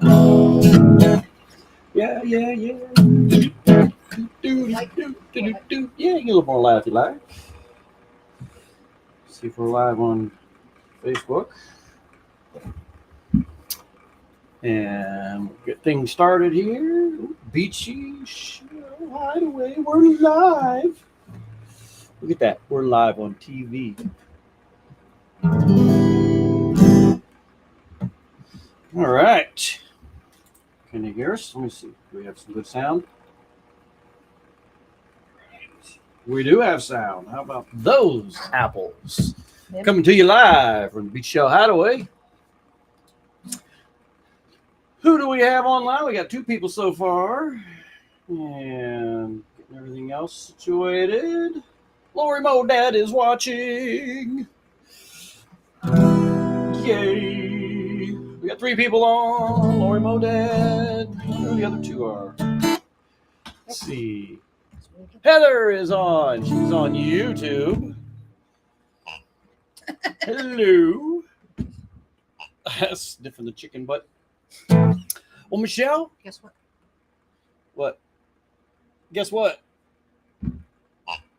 Yeah, yeah, yeah. Yeah, you get a little more live if you like. See if we're live on Facebook. And we'll get things started here. Beechy, Hideaway, we're live. Look at that, we're live on TV. All right. Can you hear us? Let me see. Do we have some good sound? We do have sound. How about those apples? Yep. Coming to you live from the Beach Show Hideaway. Who do we have online? We got two people so far. And getting everything else situated. Lori Mo Dad is watching. Yay. We got three people on. Lori Mo Dad. Who the other two are? Let's see. Heather is on. She's on YouTube. Hello. That's different than chicken butt. Well, Michelle? Guess what? What? Guess what?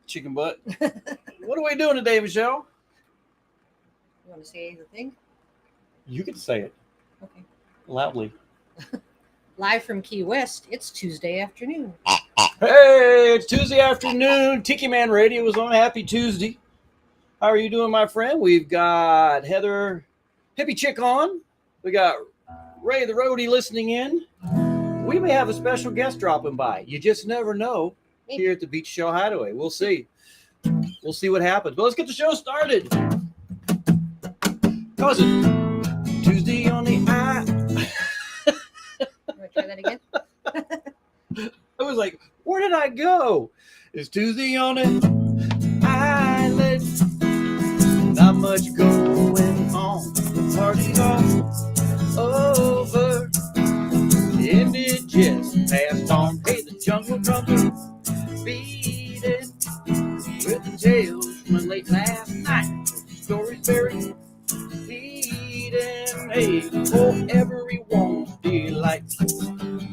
Chicken butt. What are we doing today, Michelle? You want to say the thing? You can say it. Okay. Loudly. Live from Key West, it's Tuesday afternoon. Hey, it's Tuesday afternoon. Tiki Man Radio is on. Happy Tuesday. How are you doing, my friend? We've got Heather Hippie Chick on. We got Ray the Roadie listening in. We may have a special guest dropping by. You just never know here at the Beach Show Hideaway. We'll see. We'll see what happens. But let's get the show started. How's it? Tuesday on the eye. You want to try that again? I was like, where did I go? It's Tuesday on an island. Not much going on. The party's all over. And it just passed on. Hey, the jungle drums are beating with the tales from late last night. Stories buried, feeding. Hey, for everyone's delight.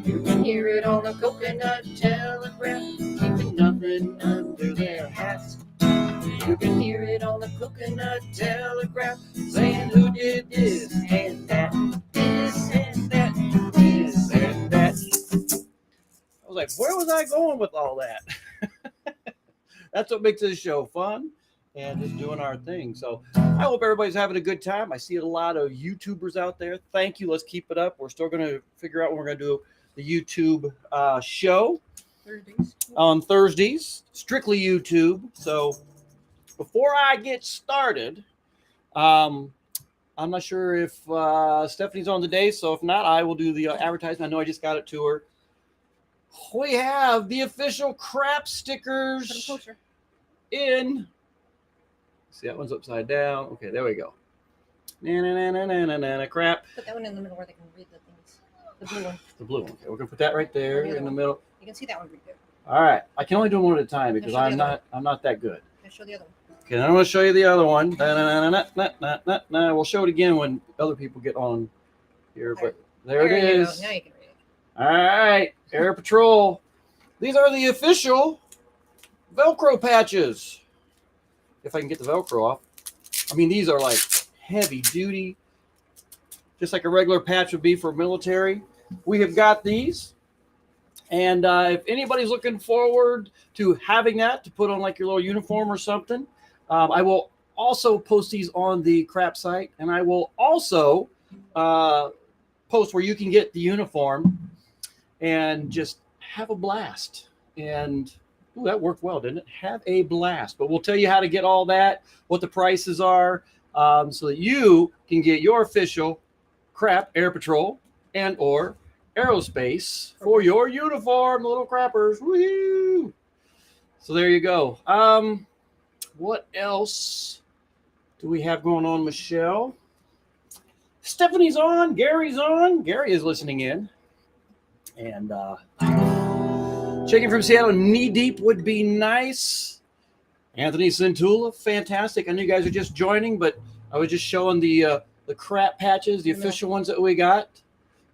You can hear it on the coconut telegraph, keeping nothing under their hats. You can hear it on the coconut telegraph, saying who did this and that, this and that, this and that. I was like, where was I going with all that? That's what makes this show fun and just doing our thing. So I hope everybody's having a good time. I see a lot of YouTubers out there. Thank you. Let's keep it up. We're still going to figure out when we're going to do the YouTube show on Thursdays, strictly YouTube. So before I get started, I'm not sure if Stephanie's on today. So if not, I will do the advertisement. I know I just got it to her. We have the official crap stickers in. See, that one's upside down. Okay, there we go. Crap. Put that one in the middle where they can read the things. The blue one. The blue one. Okay, we're gonna put that right there in the middle. You can see that one pretty good. All right. I can only do one at a time because I'm not that good. I'll show the other one. Okay, I'm gonna show you the other one. We'll show it again when other people get on here. But there it is. Now you can read it. All right, Air Patrol. These are the official Velcro patches. If I can get the Velcro off. I mean, these are like heavy duty, just like a regular patch would be for military. We have got these. And if anybody's looking forward to having that to put on like your little uniform or something, I will also post these on the crap site. And I will also post where you can get the uniform and just have a blast. And ooh, that worked well, didn't it? Have a blast. But we'll tell you how to get all that, what the prices are, so that you can get your official crap Air Patrol and or aerospace for your uniform, little crappers. Woo! So there you go. What else do we have going on, Michelle? Stephanie's on. Gary's on. Gary is listening in. And checking from Seattle, knee deep would be nice. Anthony Centula, fantastic. I know you guys are just joining, but I was just showing the crap patches, the official ones that we got.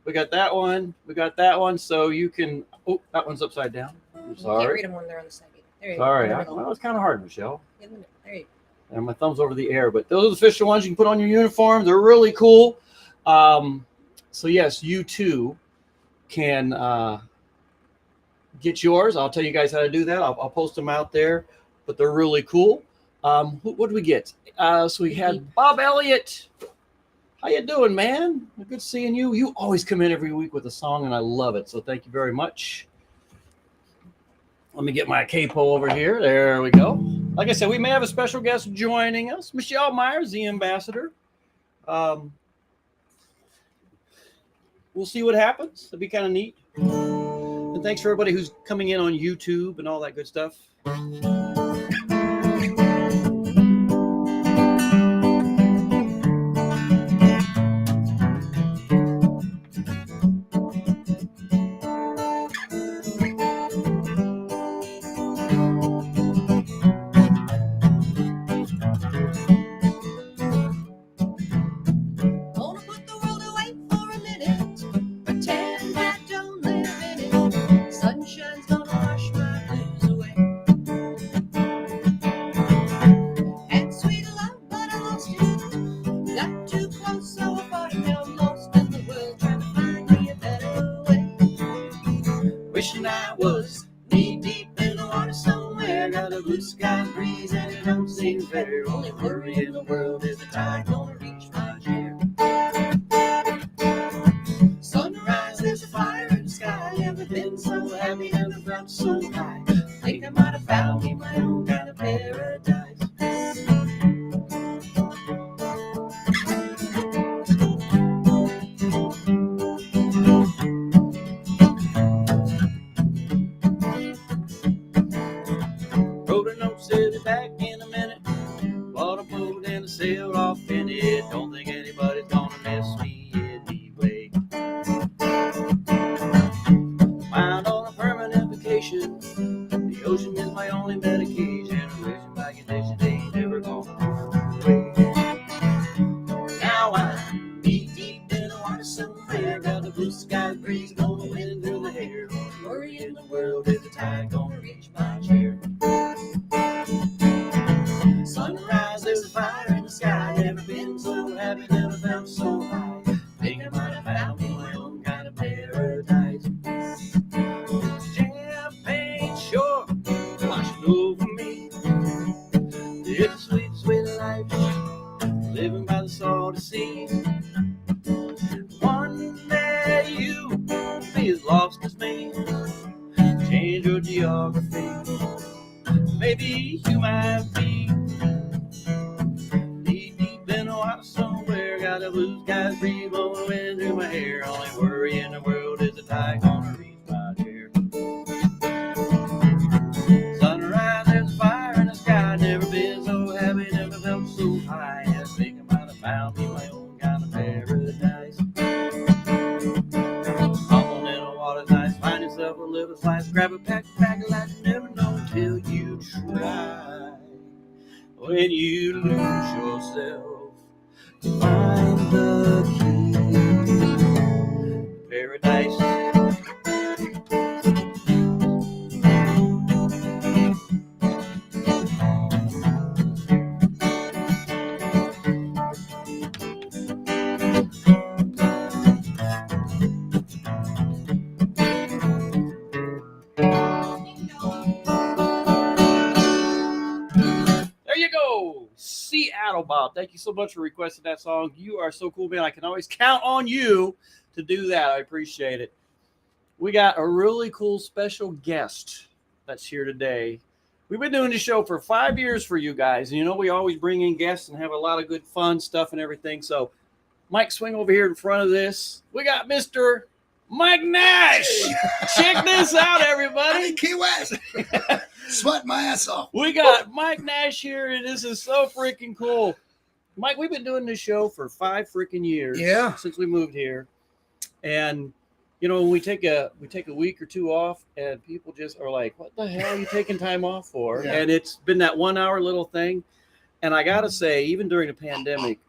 We got that one. We got that one. So you can. Oh, that one's upside down. I'm You can't sorry. read them when they're on the side. There you Sorry. go. Well, it's kind of hard, Michelle. There you And my thumb's over the air, but those are the official ones you can put on your uniform. They're really cool. So yes, you too can get yours. I'll tell you guys how to do that. I'll post them out there, but th're really cool. What did we get? So we had Bob Elliott. How you doing, man? Good seeing you. You always come in every week with a song, and I love it. So thank you very much. Let me get my capo over here. There we go. Like I said, we may have a special guest joining us. Michelle Myers, the ambassador. We'll see what happens. It'll be kind of neat. And thanks for everybody who's coming in on YouTube and all that good stuff. Wishing I was knee deep in the water somewhere. Got a blue sky breeze and it don't seem fair. Only worry in the world is the tide gonna reach my chair. Sunrise, there's a fire in the sky. Never been so happy, never felt so high. Think I might have found me my own kind of paradise. Wrote a note, said it back in a minute. Bought a boat and I sailed off in it. Don't think anybody's gonna miss me anyway. Mind on a permanent vacation. The ocean is my only medication. Wishing my condition ain't never gonna go away. Now I'm knee deep in the water somewhere. Got the blue sky breeze going wind through my hair. Only worry in the world is the tide gonna reach my chair. Sunrise, there's a fire in the sky. Never been so happy, never felt so high. Think I might have found me my own kind of paradise. Champagne shore washing over me. It's a sweet, sweet life, living by the salty sea. One day you be as lost as me. Change your geography. Maybe you might be knee deep in the water somewhere. Got a blue sky breeze blowing wind through my hair. Only worry in the world is the tide gonna reach my chair. Sunrise, there's a fire in the sky. Never been so happy, never felt so high. I think I might have found me my own kind of paradise. Humbling in the water's nice. Find yourself a little slice. Grab a pack of life. You never know until you try. When you lose yourself, find the key to paradise. There you go. Seattle Bob. Thank you so much for requesting that song. You are so cool, man. I can always count on you to do that. I appreciate it. We got a really cool special guest that's here today. We've been doing this show for 5 years for you guys. And you know, we always bring in guests and have a lot of good fun stuff and everything. So, Mike, swing over here in front of this. We got Mr. Mike Nash. Check this out, everybody. Key West. Sweat my ass off. We got Mike Nash here, and this is so freaking cool. Mike, we've been doing this show for 5 freaking years. Yeah. Since we moved here. And you know, when we take a week or two off, and people just are like, what the hell are you taking time off for? Yeah. And it's been that 1 hour little thing. And I gotta say, even during the pandemic,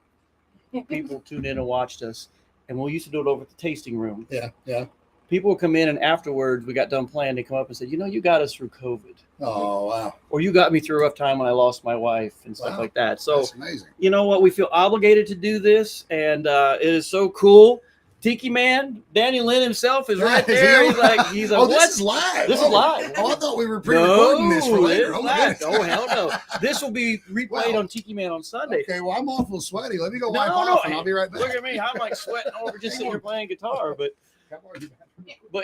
people tuned in and watched us. and we used to do it over at the tasting room. Yeah. People would come in, and afterwards, we got done playing. They come up and said, you got us through COVID. Oh, wow. Or you got me through a rough time when I lost my wife and stuff Wow. like that. So, That's amazing. you know what? We feel obligated to do this, and it is so cool. Tiki Man, Danny Lynn himself is right there. He's like, oh, what? this is live. This is live. Oh, I thought we were pre-recording this for later. it's Oh, live. my goodness. Oh, hell no. This will be replayed Wow. on Tiki Man on Sunday. Okay, well, I'm awful sweaty. Let me go No, wipe no, off, no. and I'll be right back. Look at me. I'm like sweating over just sitting here playing guitar. But How are you?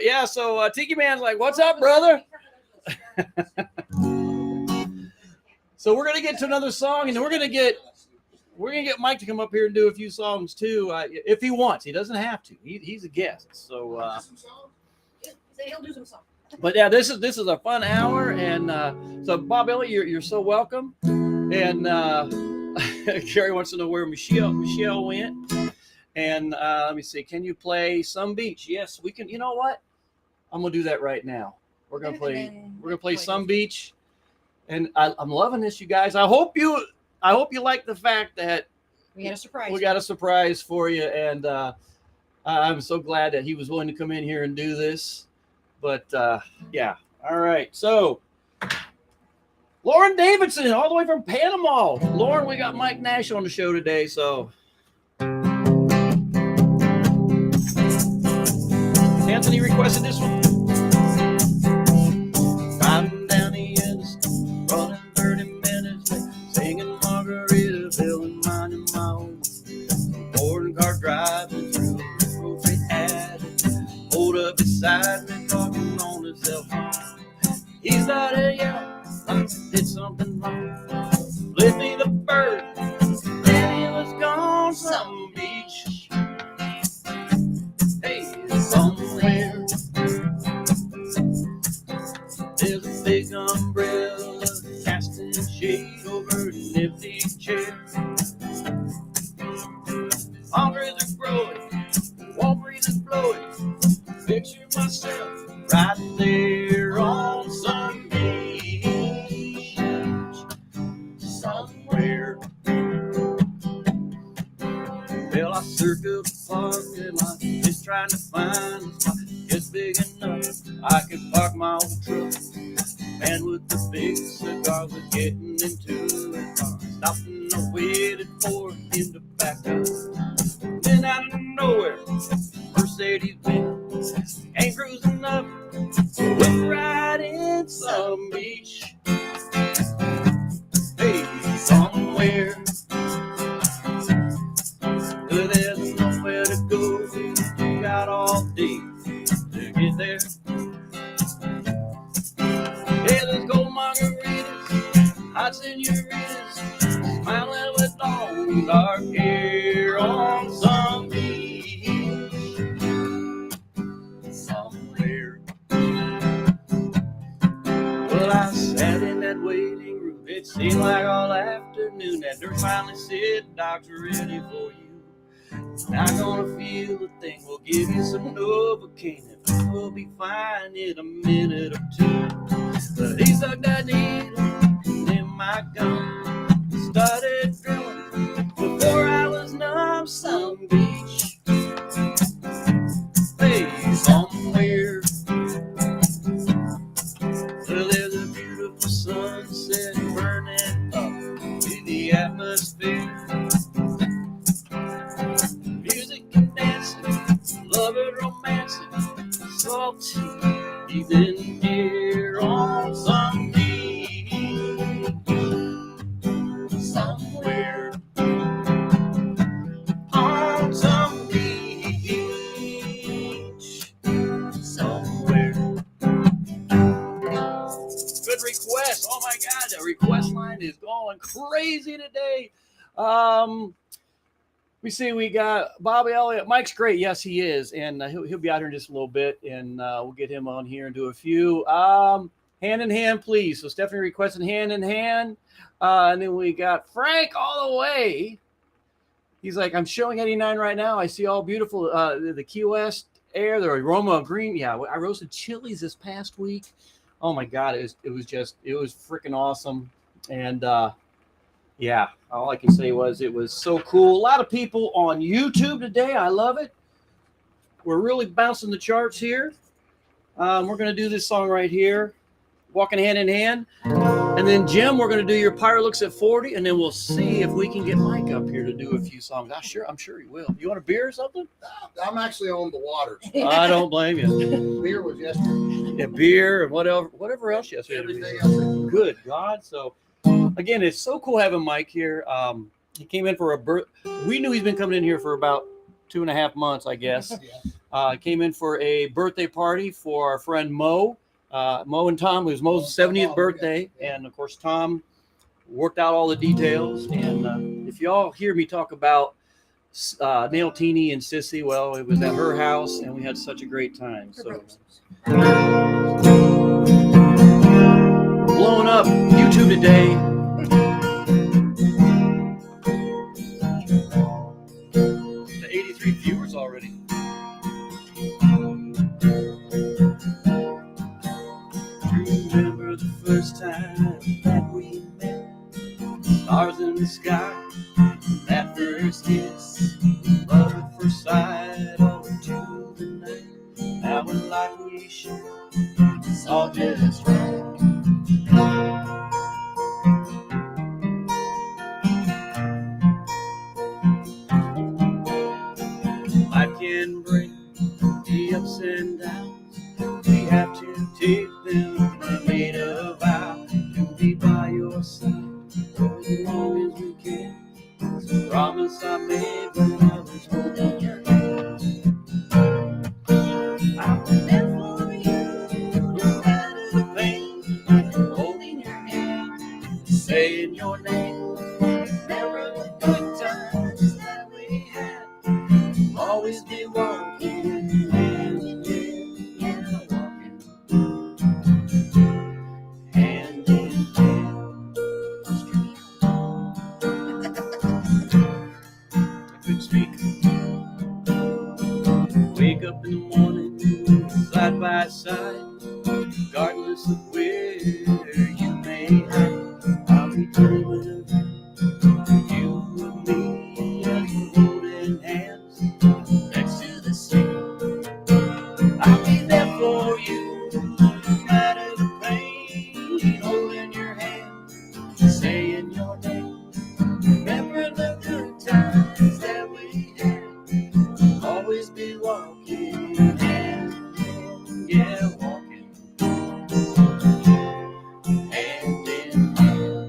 yeah, so Tiki Man's like, what's up, brother? So we're gonna get to another song, and then we're gonna get Mike to come up here and do a few songs too, if he wants. He doesn't have to. He's a guest. So, He'll do some songs. but yeah, this is a fun hour, and so Bob Elliott, you're so welcome. And Carrie wants to know where Michelle went. And let me see. Can you play Some Beach? Yes, we can. You know what? I'm gonna do that right now. We're gonna play Some Beach, and I'm loving this, you guys. I hope you like the fact that We got a surprise. we got a surprise for you, and I'm so glad that he was willing to come in here and do this. But yeah, all right. So Lauren Davidson, all the way from Panama. Lauren, we got Mike Nash on the show today, so. Anthony requested this one. Driving down the interstate, running 30 minutes late, singing Margaritaville and minding my own. Boarding car driving through the road they had. Hold up beside me, talking on his cell phone. He started yelling like he did something wrong. Lift me the bird, then he was gone. Some beach. Hey, somewhere there's a big umbrella casting shade over an empty chair. Palm trees are growing, warm breeze is blowing. Picture myself right there on some beach somewhere. Well, I circled the parking lot, just trying to find a spot just big enough I could park my old truck. Man with the big cigar was getting into the car. Stopped and I waited for him to back up. Then out of nowhere, Mercedes Benz ain't cruising up, went right in some beach. Hey, somewhere. There's nowhere to go. You got all day to get there. Hey, let's go margaritas, hot senoritas, smiling with long dark hair on some beach somewhere. Well, I sat in that waiting room. It seemed like all afternoon. That nurse finally said, "Doctor, ready for you. Not gonna feel a thing. We'll give you some Novocaine and we'll be fine in a minute or two." But he stuck that needle in my gum, started drilling before I was numb. Some beach, hey, somewhere. Well, there's a beautiful sunset burning up in the atmosphere. Music and dancing, love and romancing, salty evening here on some beach somewhere. On some beach somewhere. Good request. Oh my God, the request line is going crazy today. We see we got Bobby Elliott. Mike's great. Yes, he is. And he'll be out here in just a little bit. And we'll get him on here and do a few. Hand in hand, please. So Stephanie requesting hand in hand. And then we got Frank all the way. He's like, I'm showing 89 right now. I see all beautiful, the Key West air, the aroma of green. Yeah, I roasted chilies this past week. Oh my God, it was freaking awesome. And yeah, all I can say was it was so cool. A lot of people on YouTube today. I love it. We're really bouncing the charts here. We're going to do this song right here, Walking Hand in Hand. And then, Jim, we're going to do your Pirate Looks at 40, and then we'll see if we can get Mike up here to do a few songs. I'm sure he will. You want a beer or something? I'm actually on the water. I don't blame you. Beer was yesterday. Yeah, beer and whatever else yesterday. Everything else. Good God. So, again, it's so cool having Mike here. He came in for a birth. We knew he's been coming in here for about 2.5 months, I guess. Yeah. Came in for a birthday party for our friend Mo. Mo and Tom, it was Mo's 70th birthday. Yeah. And of course, Tom worked out all the details. And if y'all hear me talk about Nail Teeny and Sissy, well, it was at her house and we had such a great time. So blowing up YouTube today. The 83 viewers already. Remember the first time that we met, stars in the sky, that first kiss, love at first sight, all into the night. Now in life we share, it's all just right. Life can bring the ups and downs. We have to take them and made a vow to be by your side for as long as we can. It's a promise I made when I was holding your hand. I'll be there for you, no matter the pain. Holding your hand, saying your name. Remember the good times that we had. Always be walking hand in hand, walking hand in hand. I could speak. Wake up in the morning, side by side, regardless of where you may hide. I'll be dreaming of you and me as we're holding hands next to the sea. I'll be there for you, no matter the pain, holding your hand, saying your name. Remember the good times that we had, always be walking hand in hand, yeah, walking hand in hand.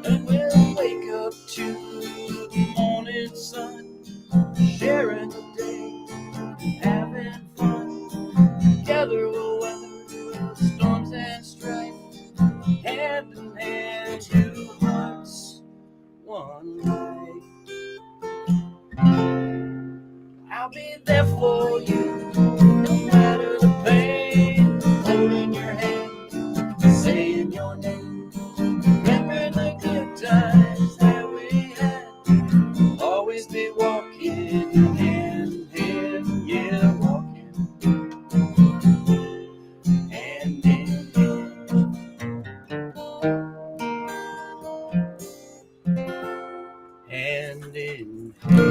And we'll wake up to the morning sun, sharing the day, having fun. Together we'll weather storms and strife, hand in hand, two hearts, one life. I'll be there for you, no matter the pain, holding your hand, saying your name. Remember the good times that we had, always be walking hand in hand, yeah, walking hand in hand. Hand in hand.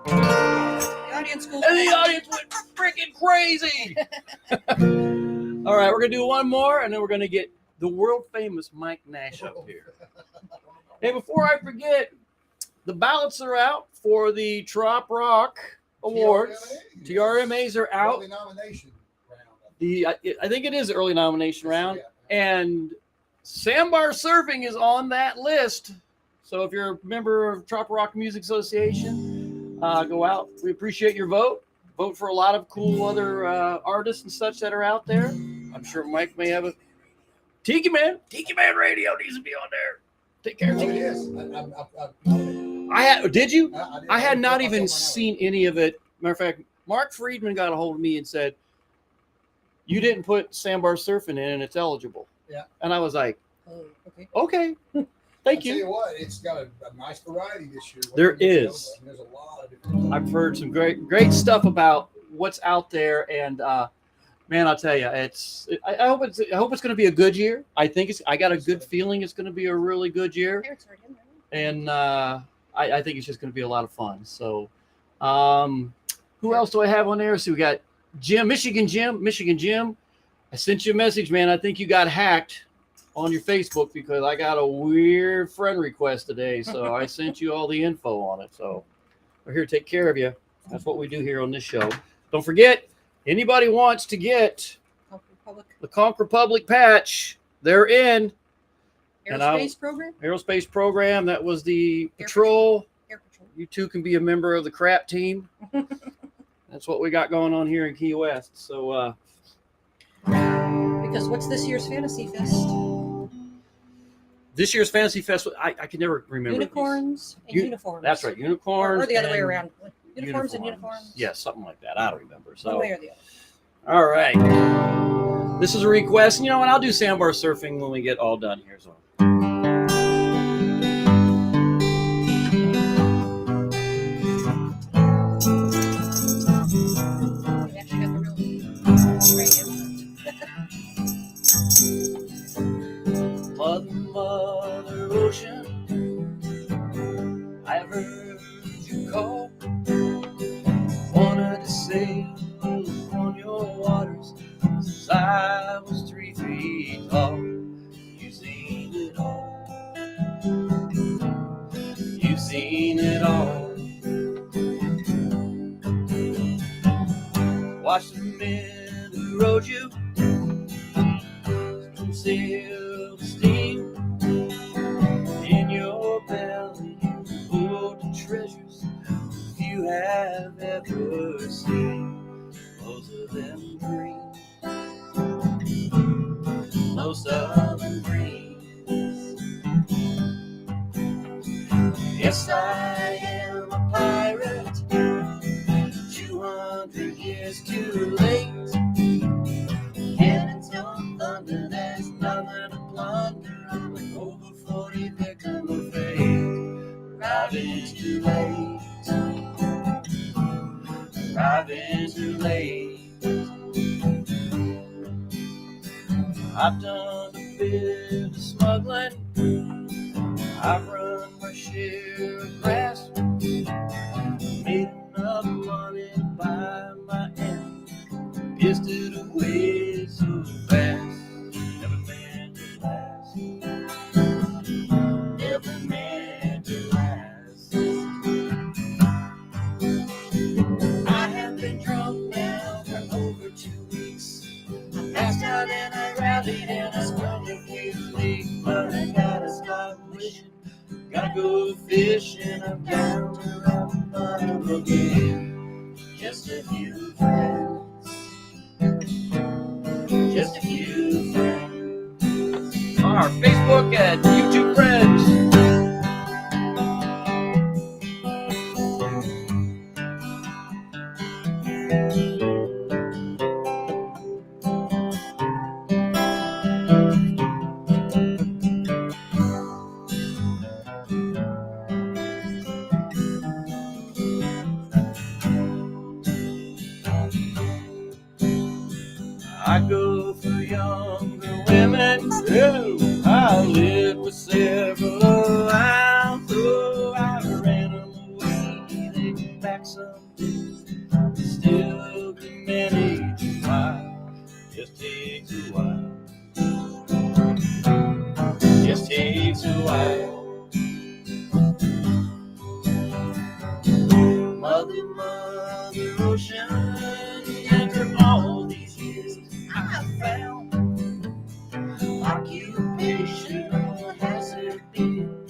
The audience goes, And the audience went freaking crazy. All right, we're going to do one more, and then we're going to get the world famous Mike Nash up here. Hey, before I forget, the ballots are out for the Trop Rock Awards. TRMAs are out. Early nomination round. I think it is the early nomination round. Yeah. And Sandbar Surfing is on that list. So if you're a member of Trop Rock Music Association, go out. We appreciate your vote. Vote for a lot of cool other artists and such that are out there. I'm sure Mike may have a Tiki Man Radio needs to be on there. Take care of Oh, it Tiki. is. Did you? I I had not even myself seen any of it. Matter of fact, Mark Friedman got a hold of me and said, "You didn't put Sandbar Surfing in, and it's eligible." Yeah. And I was like, oh, okay. "Okay." Thank I'll tell you. you what, it's got a nice variety this year. There What you get is. to go, there's a lot of different. I've heard some great stuff about what's out there, and man, I'll tell you, I hope it's going to be a good year. I got a good feeling it's going to be a really good year, There, it's already in there. and I think it's just going to be a lot of fun. So, who else do I have on there? So we got Michigan Jim. I sent you a message, man. I think you got hacked on your Facebook because I got a weird friend request today. So I sent you all the info on it. So we're here to take care of you. That's what we do here on this show. Don't forget, anybody wants to get the Conk Republic patch, they're in. Aerospace program? Aerospace program. That was the patrol. Air Patrol. You too can be a member of the crap team. That's what we got going on here in Key West. So, because what's this year's Fantasy Fest? this year's Fantasy Fest, I can never remember. Unicorns and uniforms. That's right, unicorns. Or the other way and around. Uniforms and uniforms. Yes, something like that. I don't remember. So, One way or the other. all right. This is a request. And you know what? I'll do sandbar surfing when we get all done here. So. We actually got the real radio. Mother Ocean, I've heard you call. Wanted to sail on your waters since I was 3 feet tall. You've seen it all. You've seen it all. Watch the men who rode you from sail to steam. In your belly you hold the treasures you have ever seen. Most of them green, most of them green. Yes, I am a pirate, 200 years too late. And until thunder, there's nothing to plunder. I'm an over 40 victim of fate. Arriving too late. Arriving too late. I've done a bit of smuggling. I've run my share of grass. Made enough money to buy my end. Pissed it away so fast. Never meant to last. Never meant to last. I have been drunk now for over 2 weeks. I passed out and I rallied and I sprung a few leaks. But I gotta stop wishing. Gotta go fishing. I'm down around the bottom again. Just a few friends. Just a few friends. On our Facebook and YouTube friends. I go for younger women. Oh, I live with several around. Oh, I ran them away. They come back someday. Still be many to while. Just takes a while. Just takes a while. Mother Ocean, after all these years, I found occupational hazard been.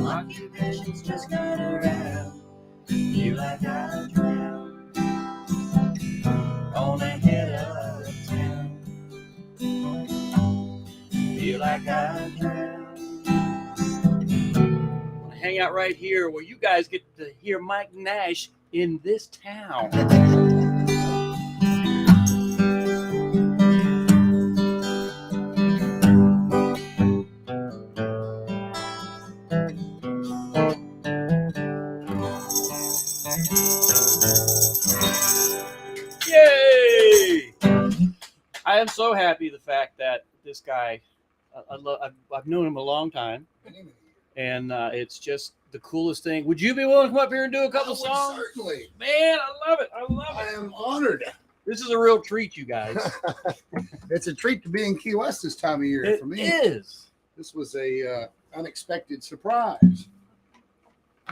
Occupations just got around. Feel like I drowned on the head of town. Feel like I drowned. I'm gonna hang out right here where you guys get to hear Mike Nash in this town. Yay! I am so happy the fact that this guy, I've known him a long time, and it's just the coolest thing. Would you be willing to come up here and do a couple songs? Certainly. Man, I love it. I love I it. am honored. This is a real treat, you guys. It's a treat to be in Key West this time of year It for me. is. This was a unexpected surprise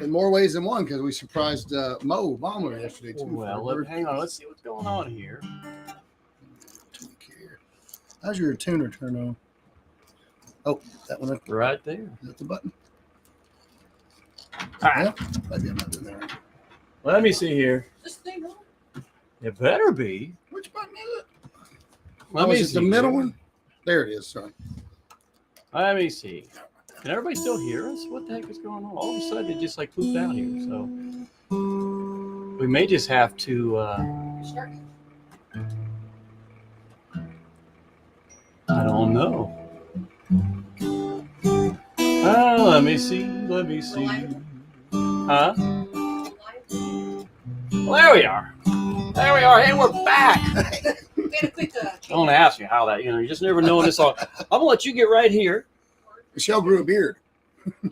in more ways than one because we surprised Mo Baumler yesterday too. Well, hang on. Let's see what's going on here. Tweak here. How's your tuner turn on? Oh, that one up Right there. Is that the button? Ah, Yeah, maybe I'm not doing that right. let me see here. This thing on? It better be. Which button is it? Let Oh, me is it see the middle here. one? There it is. Sorry. Let me see. Can everybody still hear us? What the heck is going on? All of a sudden, it just like pooped out here. So we may just have to. Start. I don't know. Let me see. Let me see. Huh? Well, there we are. There we are. Hey, we're back. We had a quick Don't ask me how that. You just never know in this song. I'm gonna let you get right here. Michelle grew a beard.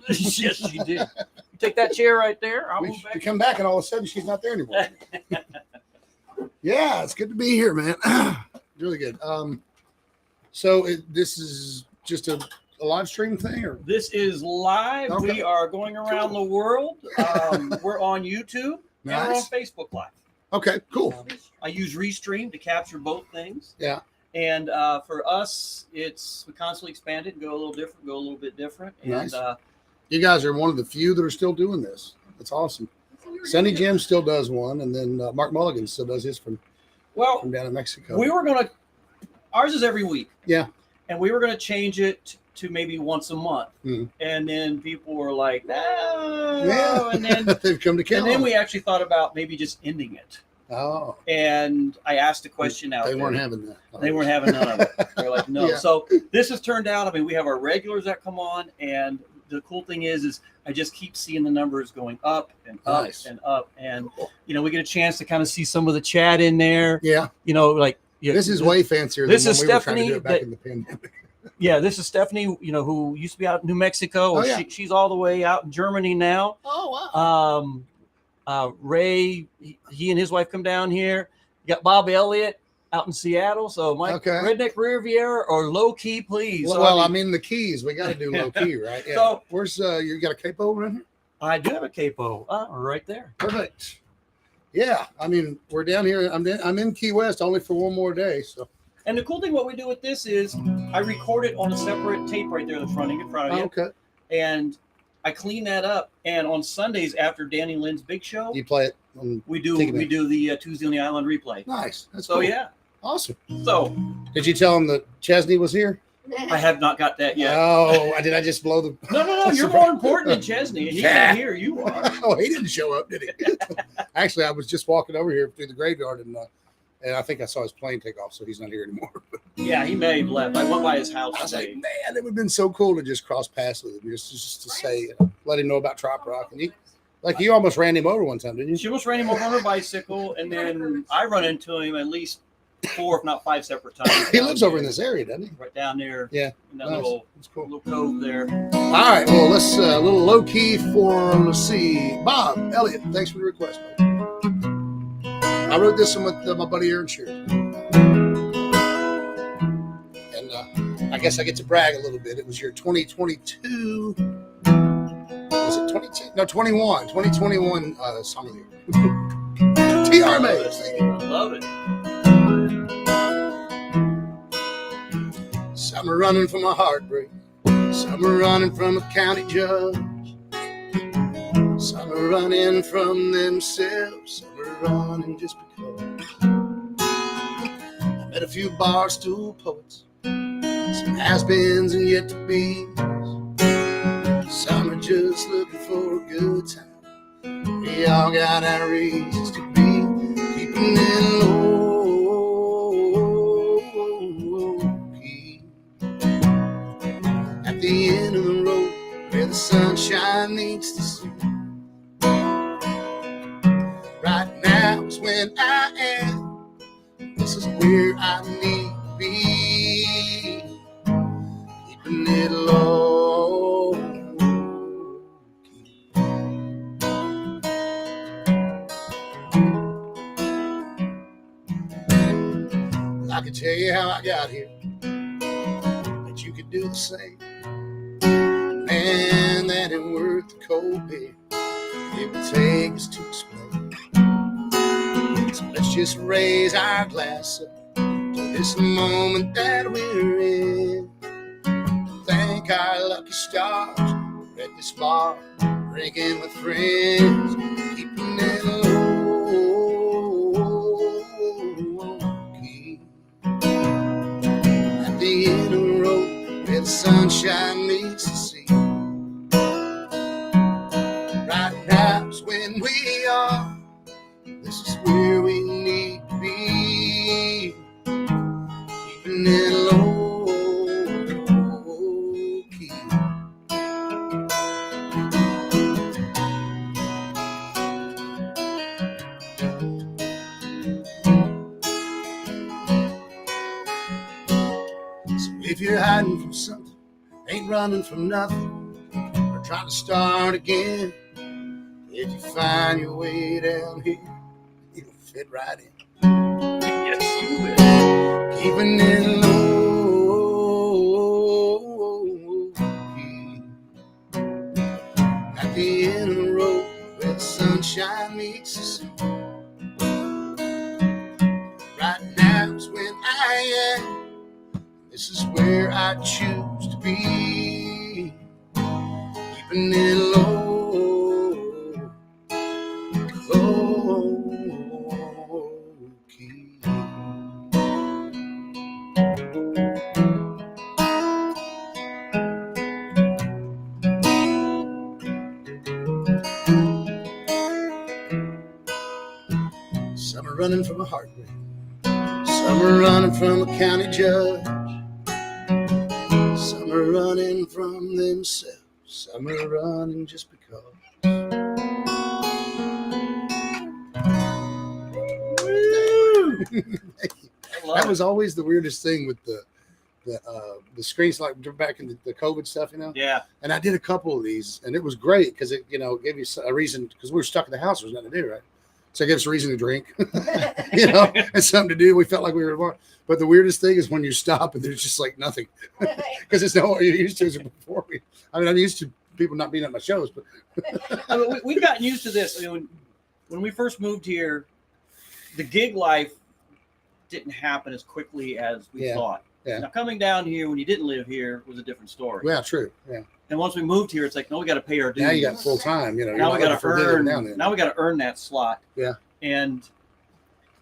Yes, she did. You take that chair right there. I'll We, move we back. come back and all of a sudden she's not there anymore. Yeah, it's good to be here, man. Really good. So this is just a live stream thing, or This is live. Okay. We are going around the world. We're on YouTube and we're on nice? Facebook Live. Okay, cool. I use Restream to capture both things. Yeah. And for us, we constantly expand it and go a little different, go a little bit different. And Nice. You guys are one of the few that are still doing this. That's awesome. Sunny Jim still does one, and then Mark Mulligan still does his from down in Mexico. we were gonna. Ours is every week. Yeah. And we were gonna change it to maybe once a month. Mhm. And then people were like, no. Yeah. And then They've come to kill. and then him. we actually thought about maybe just ending it. Oh, And I asked a question out they there. weren't having that. They weren't having none of it. They're like, no. Yeah. So this has turned out. I mean, we have our regulars that come on, and the cool thing is I just keep seeing the numbers going up and up Nice. and up, and Cool. we get a chance to kind of see some of the chat in there. Yeah, Like this is way fancier this than is when we were trying to Stephanie do it back that- in the pandemic. Yeah, this is Stephanie. Who used to be out in New Mexico. Oh, yeah. She's all the way out in Germany now. Oh wow. Ray, he and his wife come down here. You got Bob Elliott out in Seattle. So Mike, Okay. Redneck Riviera or Low Key, please. Well, So, I mean the keys. We got to do low key, right? Yeah. So- Where's you got a capo around here? I do have a capo right there. Perfect. Yeah, I mean we're down here. I'm in Key West only for one more day. So And the cool thing, what we do with this is I record it on a separate tape right there in front of you. okay, And I clean that up. And on Sundays after Danny Lynn's big show, you play it. we do Take it we back. do the Tuesday on the Island replay. Nice. That's So cool. yeah. Awesome. So Did you tell him that Chesney was here? I have not got that yet. Oh, did I just blow the? No. You're more important than Chesney. And he's Yeah. not here. You are. Oh, he didn't show up, did he? Actually, I was just walking over here through the graveyard, and I think I saw his plane take off, so he's not here anymore. Yeah, he may have left. I went by his house I was like, today. man, it would have been so cool to just cross paths with him, just to say, let him know about Trop Rock. And you almost ran him over one time, didn't you? She almost ran him over on her bicycle, and then I run into him at least 4, if not 5 separate times. He lives over in this area, doesn't he? Right down there. Yeah. In that Nice. little That's cool. cove there. All right, well, let's a little low key for, let's see, Bob Elliott. Thanks for the request, buddy. I wrote this one with my buddy Aaron Shearer. And I guess I get to brag a little bit. It was your 2022, was it 22? No, 21, 2021 song of the year. TR Mays. Thank you. I love it. Some are running from a heartbreak. Some are running from a county judge. Some are running from themselves. Some are running just because. I met a few barstool poets, some has-beens and yet to be. Some are just looking for a good time. We all got our reasons to be keeping it low key. At the end of the road where the sunshine needs to see. times when I am. This is where I need to be. Keeping it low. I could tell you how I got here, but you could do the same. Man, that ain't worth the cold beer it would take us to explain. So let's just raise our glass up to this moment that we're in. Thank our lucky stars we're at this bar, drinking with friends, keeping it low. At the end of the road where the sunshine meets the sea. Right now's when we are. This is where we need to be. Keeping it low key. So if you're hiding from something, ain't running from nothing, or trying to start again, if you find your way down here, you'll fit right in. Yes, you will. Keeping it low key. At the end of the road where the sunshine meets the sea. Right now's when I am. This is where I choose to be. Keeping it low key. Some are running from a heartbreak. Some are running from a county judge. Some are running from themselves. Some are running just because. That was always the weirdest thing with the screens, like back in the COVID stuff, you know. Yeah. And I did a couple of these, and it was great because it, gave you a reason, because we were stuck in the house. There was nothing to do, right? So it gave us a reason to drink, and something to do. We felt like we were at a bar. But the weirdest thing is when you stop and there's just like nothing, because it's not what you're used to as before. I'm used to people not being at my shows, but We've gotten used to this. I mean, when we first moved here, the gig life didn't happen as quickly as we thought. Yeah. Now, coming down here when you didn't live here was a different story. Yeah, true. Yeah. And once we moved here, it's like, no, we got to pay our dues. Now you got full time. Now we got to earn. Now we got to earn that slot. Yeah. And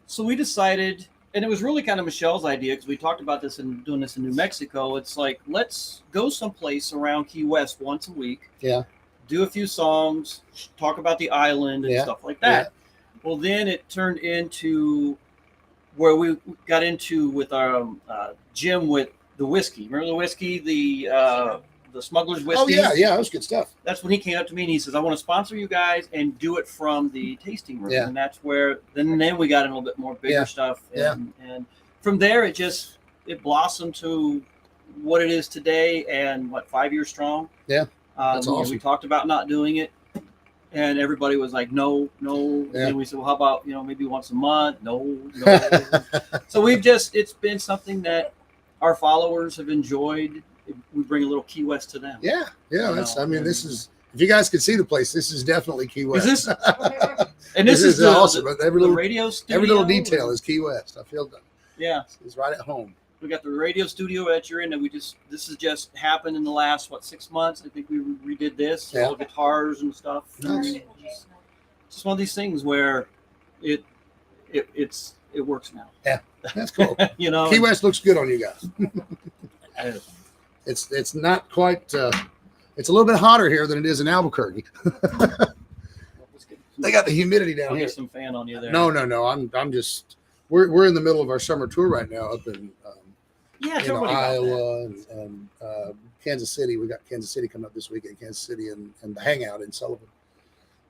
so we decided, and it was really kind of Michelle's idea, because we talked about this and doing this in New Mexico. It's like, let's go someplace around Key West once a week. Yeah. Do a few songs, talk about the island and stuff like that. Yeah. Well, then it turned into where we got into with our Jim with the whiskey. Remember the whiskey, the Smuggler's Whiskey? Oh, yeah, that was good stuff. That's when he came up to me and he says, I want to sponsor you guys and do it from the tasting room. Yeah. And that's where, then we got in a little bit more bigger stuff. And from there, it blossomed to what it is today, and 5 years strong. Yeah, that's awesome. We talked about not doing it, and everybody was like, no. Yeah. And we said, well, how about, maybe once a month? No. So it's been something that our followers have enjoyed. We bring a little Key West to them. Yeah. This is, if you guys could see the place, this is definitely Key West. Is this? And this is awesome. But every little radio studio, every little detail is Key West. I feel that. Yeah, it's right at home. We got the radio studio that you're in, and this has just happened in the last 6 months. I think we redid this, all guitars and stuff. Nice. It's just one of these things where it works now. Yeah, that's cool. Key West looks good on you guys. It's not quite. It's a little bit hotter here than it is in Albuquerque. They got the humidity down here. Get some fan on you there. No. I'm just. We're in the middle of our summer tour right now up in Iowa and Kansas City. We got Kansas City coming up this weekend. Kansas City and the Hangout in Sullivan.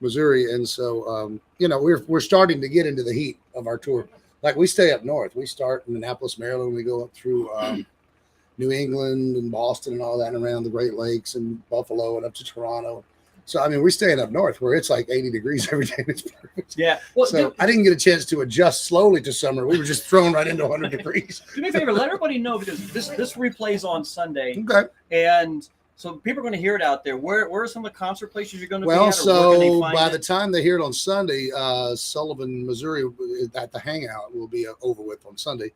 Missouri. And so, we're starting to get into the heat of our tour. Like we stay up north. We start in Annapolis, Maryland. We go up through New England and Boston and all that, and around the Great Lakes and Buffalo and up to Toronto. So, I mean, we're staying up north where it's like 80 degrees every day. It's perfect. Yeah. Well, so I didn't get a chance to adjust slowly to summer. We were just thrown right into 100 degrees. Do me a favor, let everybody know, because this replays on Sunday. Okay. And so people are going to hear it out there. Where are some of the concert places you're going to be at? Well, so by the the time they hear it on Sunday, Sullivan, Missouri, at the Hangout will be over with on Sunday.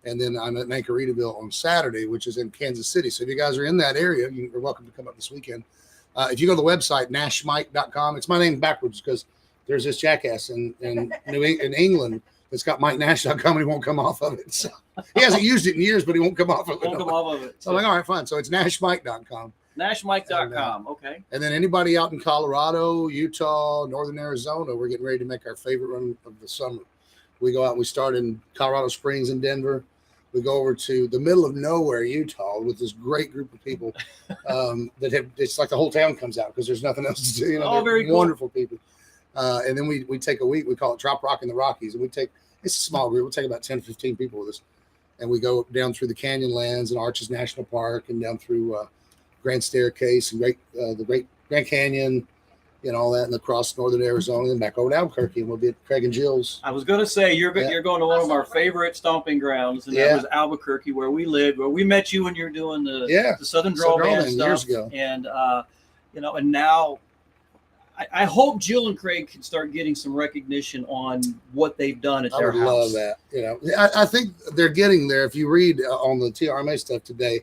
And then I'm at Mankaritaville on Saturday, which is in Kansas City. So if you guys are in that area, you're welcome to come up this weekend. If you go to the website, nashmike.com, it's my name backwards because there's this jackass in England that's got MikeNash.com and he won't come off of it. So he hasn't used it in years, but he won't come off of it. Won't come off of it. So I'm like, all right, fine. So it's nashmike.com. Nashmike.com. Okay. And then anybody out in Colorado, Utah, Northern Arizona, we're getting ready to make our favorite run of the summer. We go out and we start in Colorado Springs and Denver. We go over to the middle of nowhere, Utah, with this great group of people it's like the whole town comes out because there's nothing else to do. Very wonderful people. And then we take a week. We call it Trop Rock in the Rockies. And it's a small group. We'll take about 10, 15 people with us. And we go down through the Canyonlands and Arches National Park and down through Grand Staircase and the Great Grand Canyon, all that, and across northern Arizona and back over to Albuquerque, and we'll be at Craig and Jill's. I was going to say you're going to one of our favorite stomping grounds, and that was Albuquerque, where we lived, where we met you when you were doing the Southern Draw Band stuff years ago. And and now I hope Jill and Craig can start getting some recognition on what they've done at their house. I love that. I think they're getting there. If you read on the TRMA stuff today,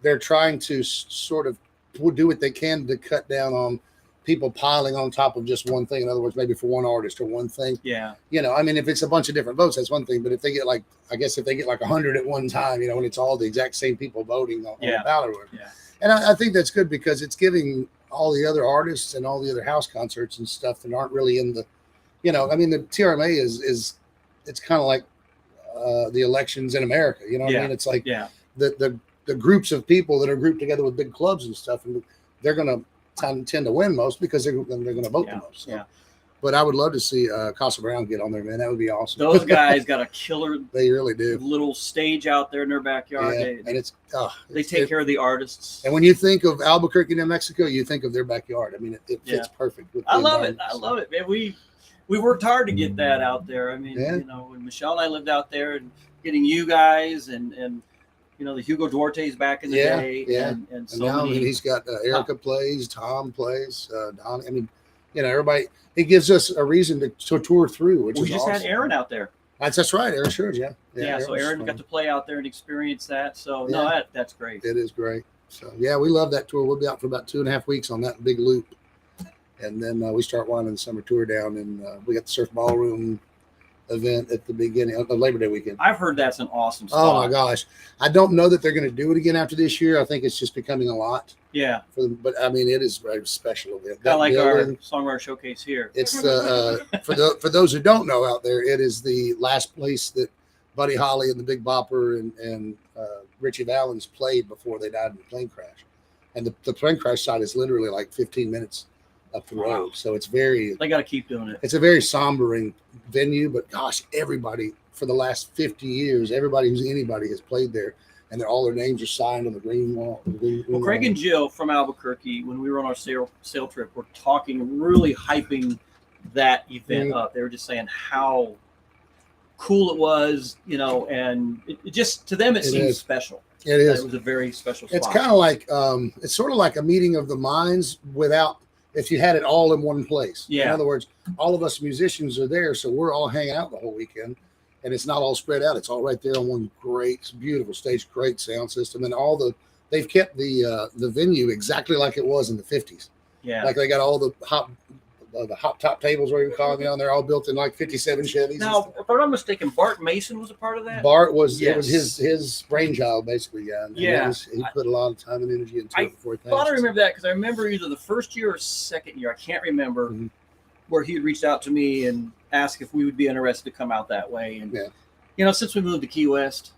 they're trying to sort of do what they can to cut down on people piling on top of just one thing. In other words, maybe for one artist or one thing. Yeah. I mean, if it's a bunch of different votes, that's one thing. But if they get like 100 at one time, and it's all the exact same people voting on the ballot. Yeah. And I think that's good because it's giving all the other artists and all the other house concerts and stuff that aren't really in the, I mean, the TRMA is it's kind of like the elections in America. You know what I mean? It's like the groups of people that are grouped together with big clubs and stuff, and they're going to tend to win most because they're going to vote the most. So. Yeah. But I would love to see Casa Brown get on there, man. That would be awesome. Those guys got a killer. They really do. Little stage out there in their backyard. Yeah, and they take care of the artists. And when you think of Albuquerque, New Mexico, you think of their backyard. I mean, it fits perfect. I love it. I love it, man. We worked hard to get that out there. I mean, when Michelle and I lived out there, and getting you guys and the Hugo Duarte's back in the day. And so now he's got Erica plays, Tom plays, Don. I mean, everybody. It gives us a reason to tour through, which is awesome. We just had Aaron out there. That's right. Aaron Sherge, yeah. So Aaron got to play out there and experience that. So that's great. It is great. So we love that tour. We'll be out for about 2.5 weeks on that big loop, and then we start winding the summer tour down, and we got the Surf Ballroom event at the beginning of Labor Day weekend. I've heard that's an awesome spot. Oh my gosh. I don't know that they're going to do it again after this year. I think it's just becoming a lot. Yeah. But I mean, it is very special. Kind of like our songwriter showcase here. It's for those who don't know out there, it is the last place that Buddy Holly and the Big Bopper and Richie Valens played before they died in a plane crash. And the plane crash site is literally like 15 minutes up the road. So it's they got to keep doing it. It's a very sombering venue, but gosh, everybody for the last 50 years, everybody who's anybody has played there, and all their names are signed on the green wall. Well, Craig and Jill from Albuquerque, when we were on our sail trip, were talking, really hyping that event up. They were just saying how cool it was, and it just, to them, it seems special. It is. It was a very special spot. It's kind of like, it's sort of like a meeting of the minds if you had it all in one place. Yeah. In other words, all of us musicians are there, so we're all hanging out the whole weekend, and it's not all spread out. It's all right there on one great, beautiful stage, great sound system, and they've kept the venue exactly like it was in the 50s. Yeah. Like they got all the hop top tables, where you call them, they're all built in like 57 Chevys. Now, if I'm not mistaken, Bart Mason was a part of that? Bart was, it was his brainchild, basically, And he put a lot of time and energy into it before he passed. I remember that because I remember either the first year or second year, I can't remember, where he had reached out to me and asked if we would be interested to come out that way. And, since we moved to Key West,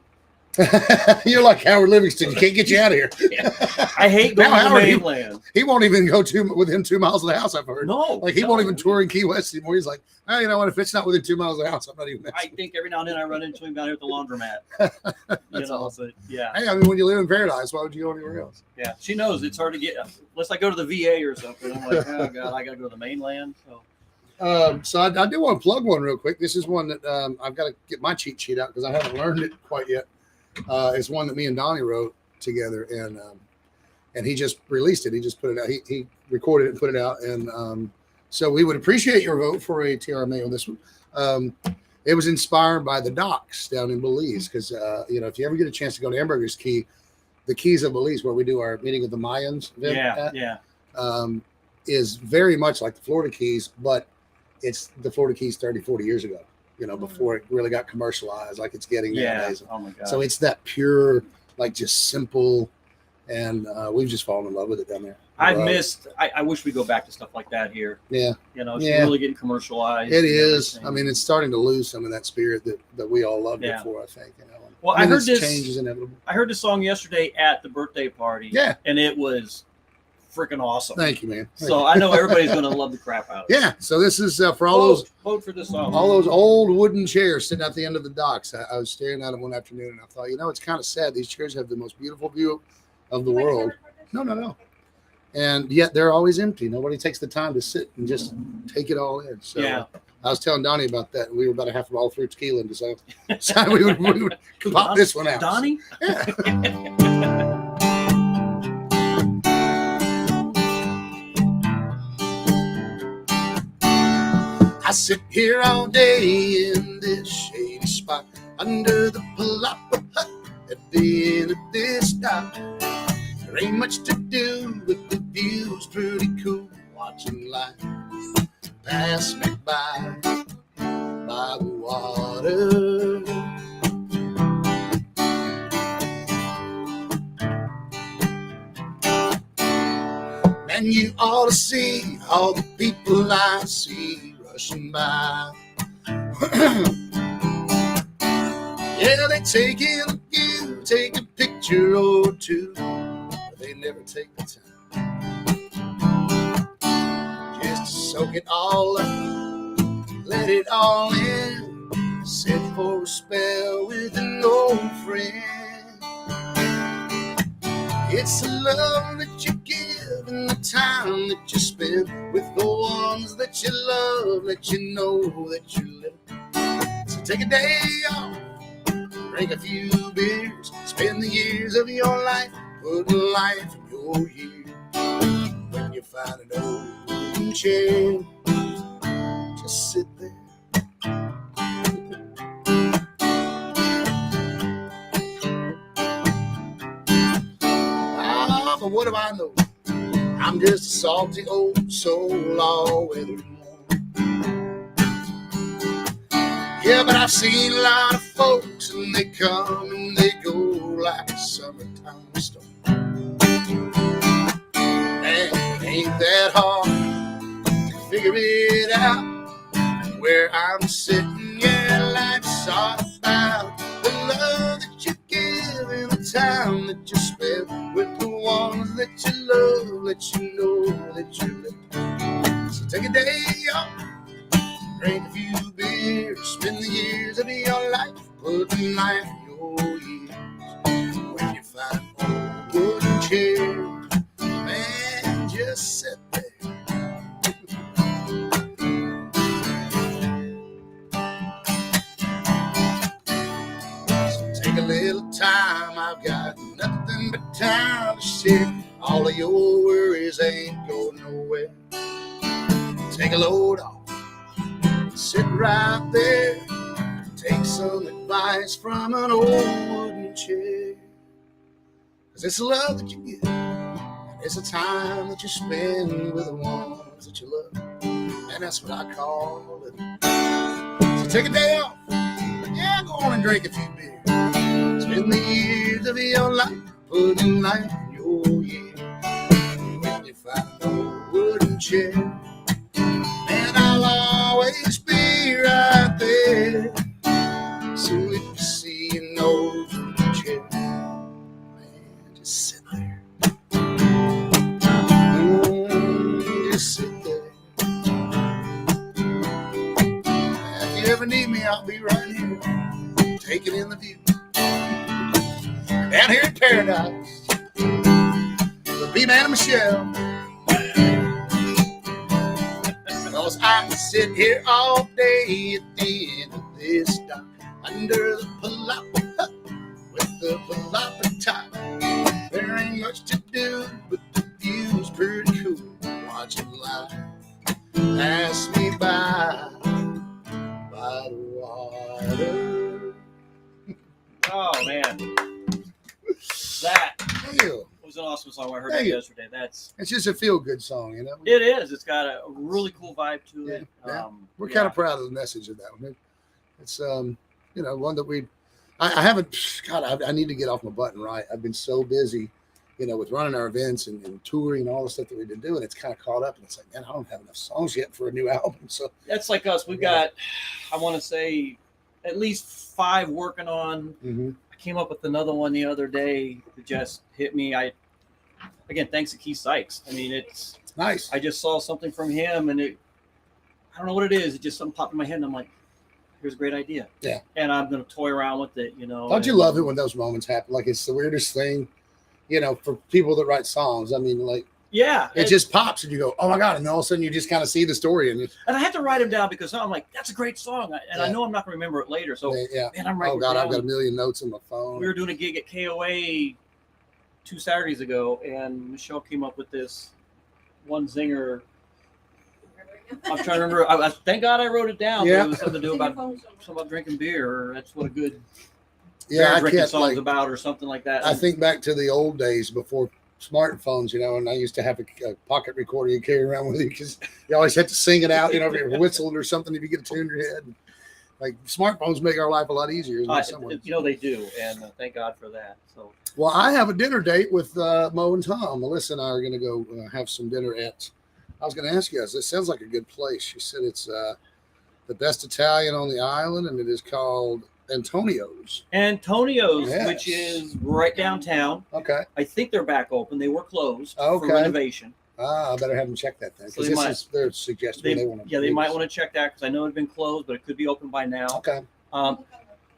You're like Howard Livingston. You can't get you out of here. I hate going Now, to the Howard, mainland. He won't even go within 2 miles of the house, I've heard. No. Like, he won't even tour in Key West anymore. He's like, oh, you know what? If it's not within 2 miles of the house, I'm not even I messing. think every now and then I run into him down here at the laundromat. That's awesome. But yeah. Hey, I mean, when you live in paradise, why would you go anywhere else? Yeah. She knows it's hard to get, unless I go to the VA or something. I'm like, oh, God, I got to go to the mainland. So I do want to plug one real quick. This is one that I've got to get my cheat sheet out because I haven't learned it quite yet. It's one that me and Donnie wrote together, and he just released it. He just put it out. He recorded it and put it out. And so we would appreciate your vote for a TRMA on this one. It was inspired by the docks down in Belize because, if you ever get a chance to go to Hamburger's Key, the Keys of Belize, where we do our meeting of the Mayans event is very much like the Florida Keys, but it's the Florida Keys 30, 40 years ago, before it really got commercialized like it's getting nowadays. Oh, my God. So it's that pure, like just simple, and we've just fallen in love with it down there. I wish we go back to stuff like that here. Yeah. It's really getting commercialized. It is. I mean, it's starting to lose some of that spirit that we all loved it for, I think. Well, I heard this change is inevitable. I heard this song yesterday at the birthday party. Yeah. And it was freaking awesome. Thank you, man. I know everybody's going to love the crap out of it. Yeah. So this is for all vote for this song. All those old wooden chairs sitting at the end of the docks. I was staring at them one afternoon and I thought, it's kind of sad. These chairs have the most beautiful view of the world. No. And yet they're always empty. Nobody takes the time to sit and just take it all in. So I was telling Donnie about that. And we were about a half a bottle of fruit tequila and decided we would pop this one out. Donnie? Yeah. I sit here all day in this shady spot under the palapa hut at the end of this dock. There ain't much to do, but the view's pretty cool. Watching life pass me by the water. And you ought to see all the people I see rushing by. Yeah, they take in a view, take a picture or two, but they never take the time just to soak it all up, let it all in, sit for a spell with an old friend. It's the love that you give and the time that you spend with the ones that you love, let you know that you live. So take a day off, drink a few beers, spend the years of your life, put life in your years. When you find an old wooden chair, just sit there. But what do I know? I'm just a salty old soul all weathered and worn. Yeah, but I've seen a lot of folks and they come and they go like a summertime storm. And it ain't that hard to figure it out. Where I'm sitting, yeah, life's all about the love that you give and the time that you spend with the ones that you love, let you know that you live. So take a day off, drink a few beers, spend the years of your life, put life in your years. When you find an old wooden chair, man, just sit there. So take a little time, I've got nothing but time to share. All of your worries ain't going nowhere. Take a load off, sit right there, take some advice from an old wooden chair. 'Cause it's the love that you give, and it's the time that you spend with the ones that you love, and that's what I call it. So take a day off, yeah, go on and drink a few beers, spend the years of your life, putting life in your years. When you find an old wooden chair, and I'll always be right there. So if you see an old wooden chair, ever need me, I'll be right here, taking in the view. Down here in paradise, the B-Man and Michelle. Cause I sit here all day at the end of this dock, under the palapa, with the palapa top. There ain't much to do, but the view's pretty cool. Watching life pass me by the water. Oh man, that Ew. was an awesome song. I heard Thank it you. yesterday. It's just a feel-good song, you know. It is. It's got a really cool vibe to it. Yeah. We're Yeah. kind of proud of the message of that one. It's one that I haven't. God, I need to get off my button right. I've been so busy, with running our events and touring and all the stuff that we've been doing. It's kind of caught up, and it's like, man, I don't have enough songs yet for a new album. So That's like us. We've got, I want to say, at least 5 working on. I came up with another one the other day that just hit me. Again, thanks to Keith Sykes. I mean, it's nice. I just saw something from him, and I don't know what it is. It just something popped in my head, and I'm like, here's a great idea. Yeah. And I'm going to toy around with it, Don't you love it when those moments happen? Like, it's the weirdest thing, for people that write songs. I mean, like, yeah. it just pops and you go, oh my God. And all of a sudden you just kind of see the story. And I had to write him down because I'm like, that's a great song. And I Yeah. know I'm not going to remember it later. So, yeah. man, I'm writing Oh God, it I've got a down. million notes on my phone. We were doing a gig at KOA 2 Saturdays ago, and Michelle came up with this one zinger. I'm trying to remember. Thank God I wrote it down. Yeah. It was something to do something about drinking beer. Or that's what a good Yeah, I drinking can't, song's like, about, or something like that. I think back to the old days before smartphones, and I used to have a pocket recorder you carry around with you because you always had to sing it out, if you're whistling or something, if you get a tune in your head. Like, smartphones make our life a lot easier. In some ways. they do, and thank God for that. So, Well, I have a dinner date with Mo and Tom. Melissa and I are going to go have some dinner at. I was going to ask you guys. It sounds like a good place. She said it's the best Italian on the island, and it is called Antonio's. Antonio's, Yes. which is right downtown. Okay. I think they're back open. They were closed Okay. for renovation. I better have them check that then, So because they this might- is their suggestion. They want to. They might want to check that because I know it's been closed, but it could be open by now. Okay.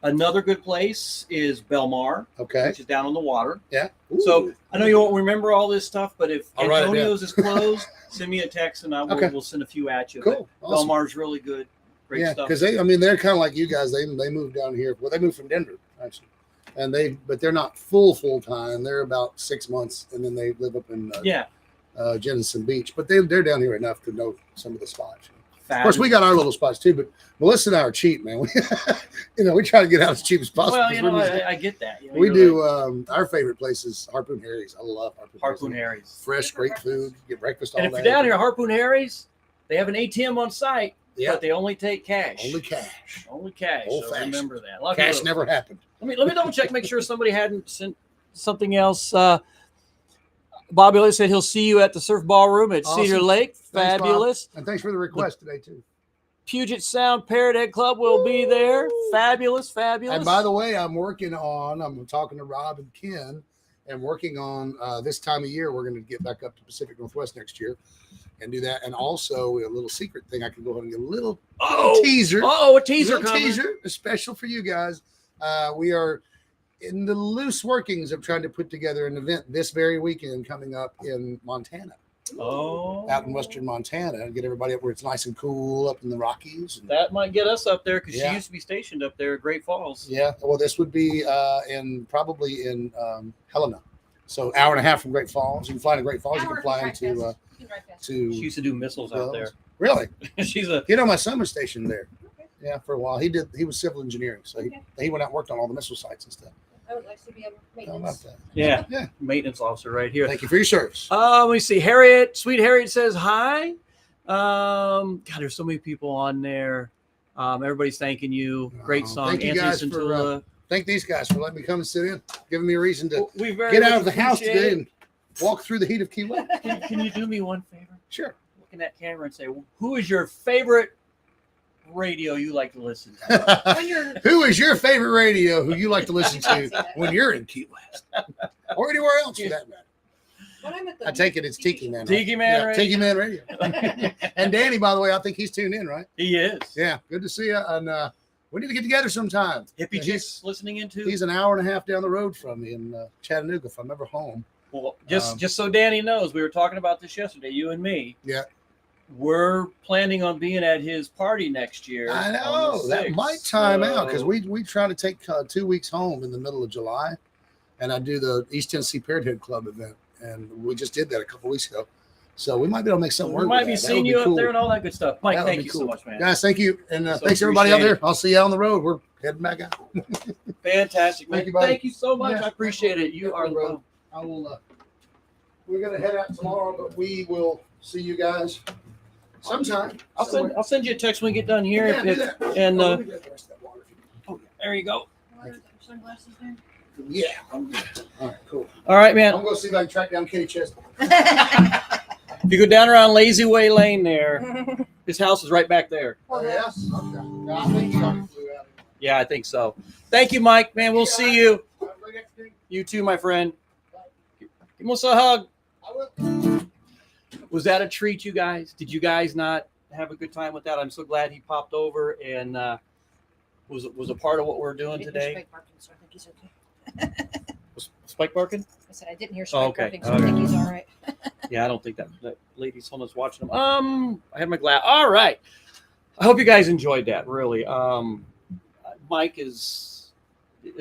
Another good place is Belmar, Okay. which is down on the water. Yeah. So Ooh. I know you won't remember all this stuff, but if I'll write it down. Antonio's is closed, send me a text and Okay. we'll send a few at you. Cool. But Awesome. Belmar's really good. Great Yeah, stuff. because they're kind of like you guys. They moved down here. Well, they moved from Denver actually, and but they're not full time. They're about 6 months, and then they live up in Jenison Beach. But they're down here enough to know some of the spots. Of course, we got our little spots too. But Melissa and I are cheap, man. We try to get out as cheap as possible. Well, I get that. We do. Our favorite place is Harpoon Harry's. I love Harpoon Harry's. Fresh, great food. Get breakfast all And if day. you're down here, Harpoon Harry's, they have an ATM on site, Yeah. but they only take cash. Only cash. Only cash. So Old-fashioned. remember that. A lot of Cash people- never happened. Let me double check, make sure somebody hadn't sent something else. Bobby Lee said he'll see you at the Surf Ballroom at Awesome. Cedar Lake. Thanks, Bob. Fabulous. And thanks for the request today too. Puget Sound Parrot Egg Club will be there. Fabulous. And by the way, I'm talking to Rob and Ken, and working on this time of year, we're going to get back up to Pacific Northwest next year and do that. And also a little secret thing, I can go ahead and get a little teaser. A teaser Little coming. teaser, a special for you guys. We are in the loose workings of trying to put together an event this very weekend coming up in Montana, out in western Montana, and get everybody up where it's nice and cool up in the Rockies. And, That might get us up there because Yeah. she used to be stationed up there at Great Falls. yeah, well, this would be probably in Helena, so hour and a half from Great Falls. You can fly to Great Falls. You can fly into She to used to do missiles out there. Really. She's a My son was stationed there. Yeah, for a while. He was civil engineering, so he went out and worked on all the missile sites and stuff. I would like to be able to How about that? yeah maintenance officer right here. Thank you for your service. Let me see. Sweet Harriet says hi. God, there's so many people on there. Everybody's thanking you. Great song. Thank you Anthony guys Centula. Thank these guys for letting me come and sit in, giving me a reason to We very get out much of the house appreciate today it. and walk through the heat of Key West. Can you do me one favor? Sure. Look in that camera and say, who is your favorite radio you like to listen to? when you're Who is your favorite radio who you like to listen to when you're in Key West or anywhere else for that matter? When I'm at the I take it it's Tiki Man. Right? Tiki Man Yeah, Radio. Tiki Man Radio. And Danny, by the way, I think he's tuned in, right? He is. Yeah, good to see you. And we need to get together sometime. Hippie Yeah, Chick's listening into. He's an hour and a half down the road from me in Chattanooga, if I'm ever home. Well, just so Danny knows, we were talking about this yesterday, you and me. Yeah. We're planning on being at his party next year. I on know the that 6th, might time out because so- we try to take 2 weeks home in the middle of July, and I do the East Tennessee Parenthood Club event, and we just did that a couple weeks ago. So we might be able to make something we work. might with be that. That seeing would be you cool. up there and all that good stuff. Mike, That would thank be you cool. so much, man. Guys, thank you, and So thanks everybody out appreciate there. I'll see you out on the road. We're heading back out. Fantastic, man. Thank you, buddy. Thank you so much. Yeah. I appreciate it. You Yeah, are the bro. I will. We're gonna head out tomorrow, but we will see you guys sometime. I'll send you a text when we get done here. Yeah, do If- that. and, let me get the rest of that water if you- there you go. Sunglasses there? Yeah, I'm good. All right, cool. All right, I'm man. gonna see if I can track down Kenny Chesney. If you go down around Lazy Way Lane there, his house is right back there. Oh, yes? Okay. Yeah, I think he already flew out. Yeah, I think so. Thank you, Mike. Man, we'll see you. Have a great afternoon. You too, my friend. Give us a hug. I will. Was that a treat, you guys? Did you guys not have a good time with that? I'm so glad he popped over and was a part of what we're doing Didn't hear today. Spike barking, so I think he's okay. Was Spike barking? I said I didn't hear Spike okay. barking, so I think he's all right. Yeah, I don't think that lady's home is watching them. I have my glass. All right. I hope you guys enjoyed that. Really. Mike is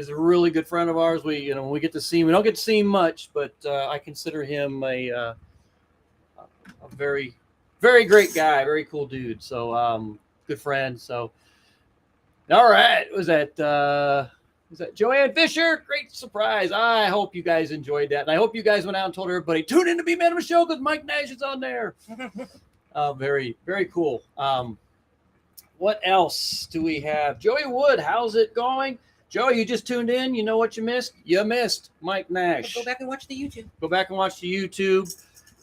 a really good friend of ours. When we get to see him, we don't get to see him much, but I consider him a very, very great guy, very cool dude. So good friend. So all right. Was that Joanne Fisher? Great surprise. I hope you guys enjoyed that. And I hope you guys went out and told everybody, tune in to Be Man of the Show because Mike Nash is on there. Very, very cool. What else do we have? Joey Wood, how's it going? Joey, you just tuned in. You know what you missed? You missed Mike Nash. Go back and watch the YouTube. Go back and watch the YouTube.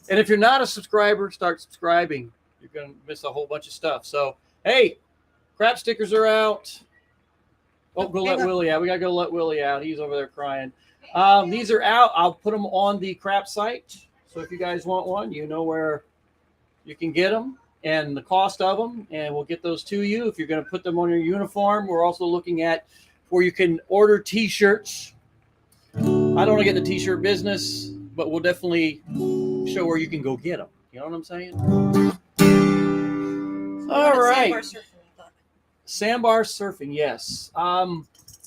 And if you're not a subscriber, start subscribing. You're going to miss a whole bunch of stuff. So, hey, crap stickers are out. Oh, go let Willie out. We got to go let Willie out. He's over there crying. These are out. I'll put them on the crap site. So if you guys want one, you know where you can get them and the cost of them. And we'll get those to you. If you're going to put them on your uniform, we're also looking at where you can order T-shirts. I don't want to get in the T-shirt business, but we'll definitely show where you can go get them. You know what I'm saying? All right. Sandbar surfing, I thought. Sandbar surfing, yes.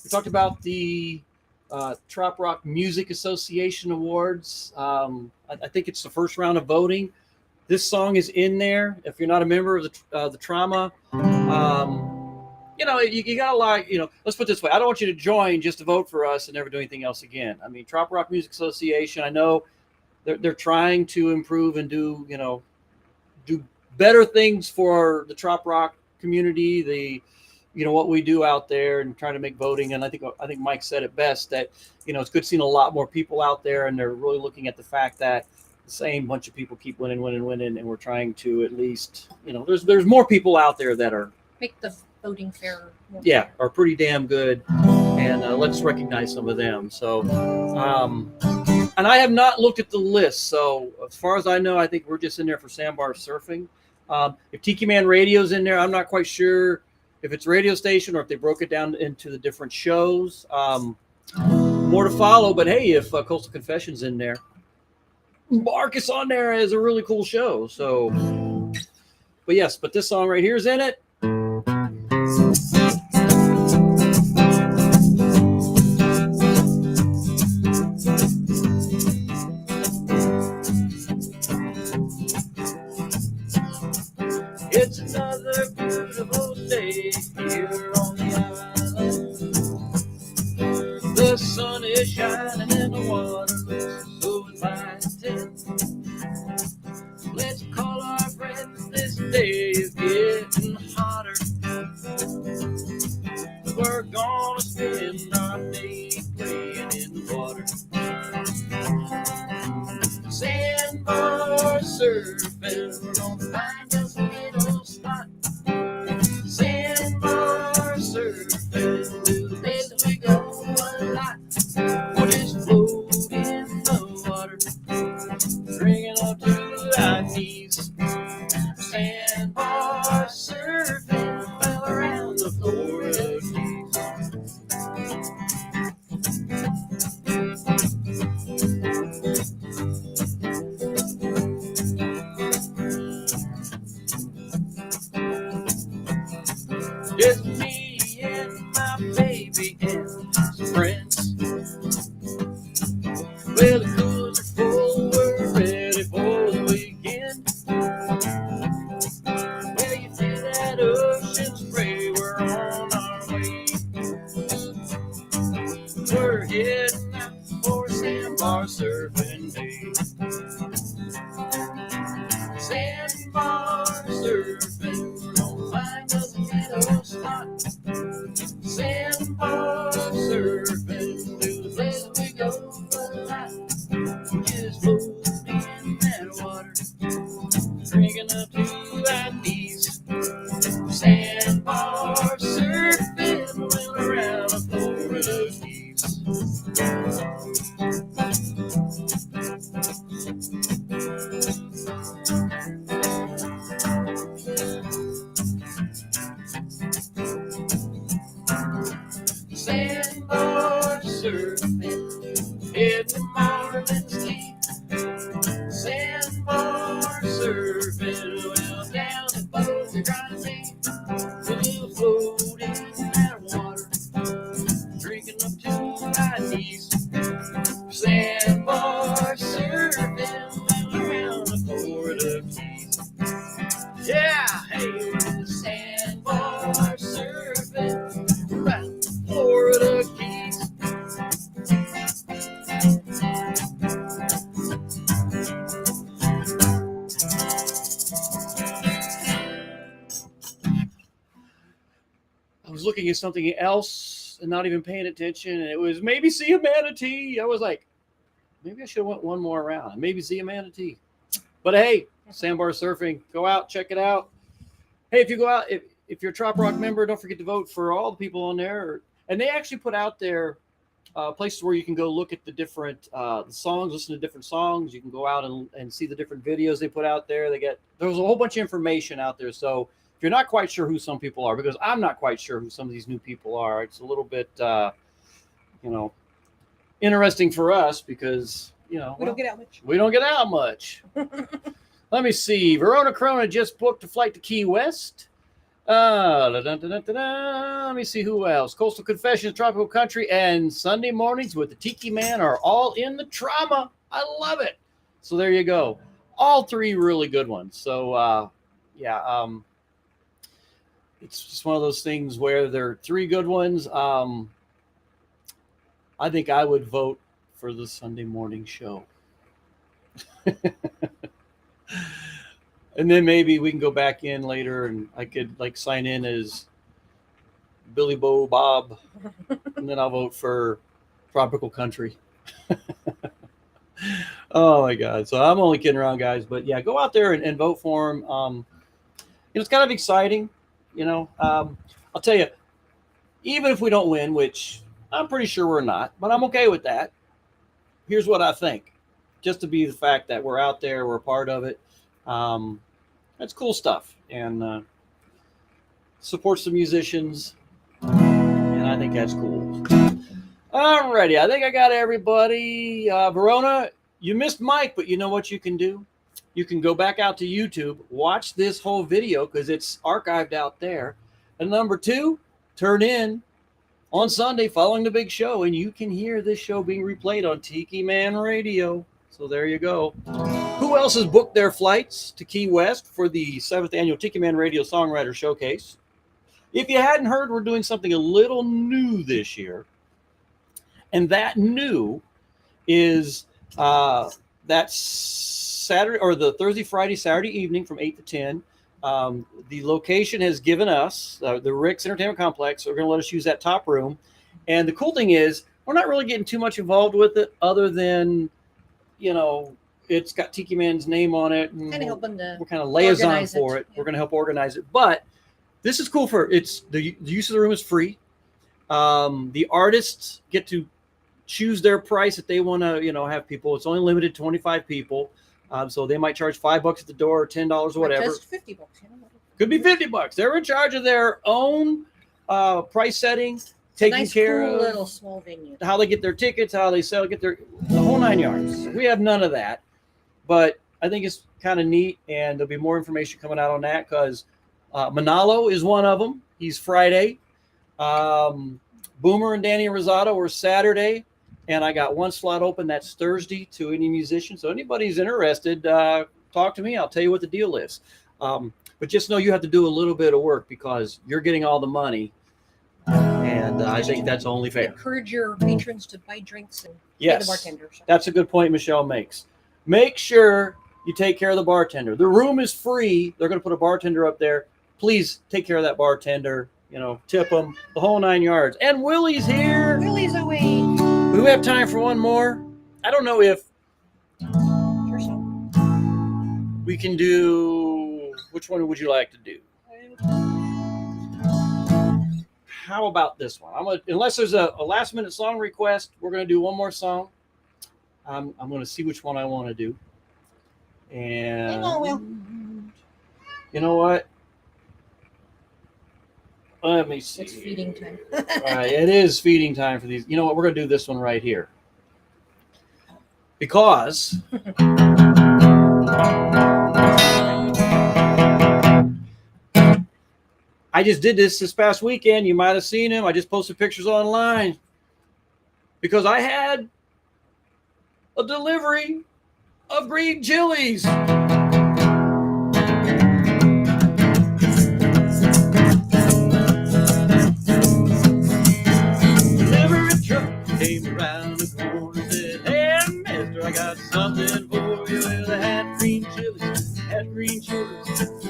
We talked about the Trop Rock Music Association Awards. I think it's the first round of voting. This song is in there. If you're not a member of the Trauma, you got a lot. Let's put it this way: I don't want you to join just to vote for us and never do anything else again. I mean, Trop Rock Music Association. I know they're trying to improve and do better things for the Trop Rock community. What we do out there and trying to make voting. And I think Mike said it best that it's good seeing a lot more people out there, and they're really looking at the fact that the same bunch of people keep winning, and we're trying to at least there's more people out there that are Make the voting fair. are pretty damn good, and let's recognize some of them. So and I have not looked at the list, so as far as I know, I think we're just in there for Sandbar surfing. If Tiki Man Radio's in there, I'm not quite sure if it's a radio station or if they broke it down into the different shows. More to follow, but hey, if Coastal Confession's in there, Marcus on there is a really cool show. So, but this song right here is in it. It's another beautiful day here on the island. The sun is shining and the water looks so inviting. Let's call our friends, this day is getting hotter. We're gonna spend our day playing in the water. Sandbar surfing, we're gonna find us a little spot. Sandbar surfing, to the place we go a lot. We'll just float in the water. Just me and my baby and some friends. Well, the coolers are full, we're ready for the weekend. Well, you feel that ocean spray, we're on our way. We're heading out for sandbar surfing day. Sandbar surfing, we're gonna find us a meadow spot. Sandbar surfing, to the place that we go a lot. Just floating in that water, drinking up to our knees. Sandbar surfing, well around the Florida Keys. Sandbar surfing, head to Marlin's Key. Sandbar surfing, well down the boat we're trying to see. We'll float in that water, drinking up to our knees. Sandbar surfing, well around the Florida Keys. Yeah, hey, sandbar surfing around the Florida Keys. I was looking at something else and not even paying attention, and it was maybe see a manatee. I was like, maybe I should have went one more round. Maybe see a manatee. But hey, sandbar surfing, go out, check it out. Hey, if you go out, if you're a Trop Rock member, don't forget to vote for all the people on there. And they actually put out there places where you can go look at the different songs, listen to different songs. You can go out and see the different videos they put out there. There's a whole bunch of information out there. So if you're not quite sure who some people are, because I'm not quite sure who some of these new people are, it's a little bit, interesting for us because, We don't get out much. we don't get out much. Let me see. Verona Corona just booked a flight to Key West. Let me see who else. Coastal Confessions, Tropical Country, and Sunday Mornings with the Tiki Man are all in the trauma. I love it. So there you go. All three really good ones. So, it's just one of those things where there are three good ones. I think I would vote for the Sunday morning show. And then maybe we can go back in later and I could sign in as Billy Bo Bob. And then I'll vote for Tropical Country. Oh my God. So I'm only kidding around, guys. But yeah, go out there and vote for him. It's kind of exciting. I'll tell you, even if we don't win, which I'm pretty sure we're not, but I'm okay with that. Here's what I think. Just to be the fact that we're out there, we're a part of it. That's cool stuff. And supports the musicians. And I think that's cool. Alrighty, I think I got everybody. Verona, you missed Mike, but you know what you can do? You can go back out to YouTube, watch this whole video because it's archived out there. And number two, turn in on Sunday following the big show, and you can hear this show being replayed on Tiki Man Radio. So there you go. Who else has booked their flights to Key West for the 7th annual Tiki Man Radio Songwriter Showcase? If you hadn't heard, we're doing something a little new this year. And that new is that Saturday or the Thursday, Friday, Saturday evening from 8 to 10. The location has given us the Rick's Entertainment Complex. So we're going to let us use that top room. And the cool thing is we're not really getting too much involved with it other than, it's got Tiki Man's name on it. And Kind of helping to we're kind of liaison organize it, for it. yeah. We're going to help organize it. But this is cool the use of the room is free. The artists get to choose their price if they want to, have people. It's only limited to 25 people. So they might charge $5 at the door or $10 or whatever. Just $50. Could be $50. They're in charge of their own price setting, taking Nice, care cool of little small venue. how they get their tickets, how they sell, the whole 9 yards. We have none of that, but I think it's kind of neat, and there'll be more information coming out on that because Manalo is one of them. He's Friday. Boomer and Danny Rosado are Saturday. And I got one slot open. That's Thursday to any musician. So anybody's interested, talk to me. I'll tell you what the deal is. But just know you have to do a little bit of work because you're getting all the money. And I think that's only fair. Encourage your patrons to buy drinks and pay Yes, the bartender. So. that's a good point Michelle makes. Make sure you take care of the bartender. The room is free. They're going to put a bartender up there. Please take care of that bartender. You know, tip them, the whole 9 yards. And Willie's here. Willie's away. Do we have time for one more? I don't know if Sure so. we can do. Which one would you like to do? How about this one? Unless there's a last minute song request, we're going to do one more song. I'm going to see which one I want to do. And Hang on, Will. You know what? Let me see. It's feeding time. All right, it is feeding time for these. You know what? We're going to do this one right here. Because I just did this past weekend. You might have seen him. I just posted pictures online. Because I had a delivery of green chilies. Delivery truck came around the corner and said, "Hey, mister, I got something for you." Well, I had green chilies,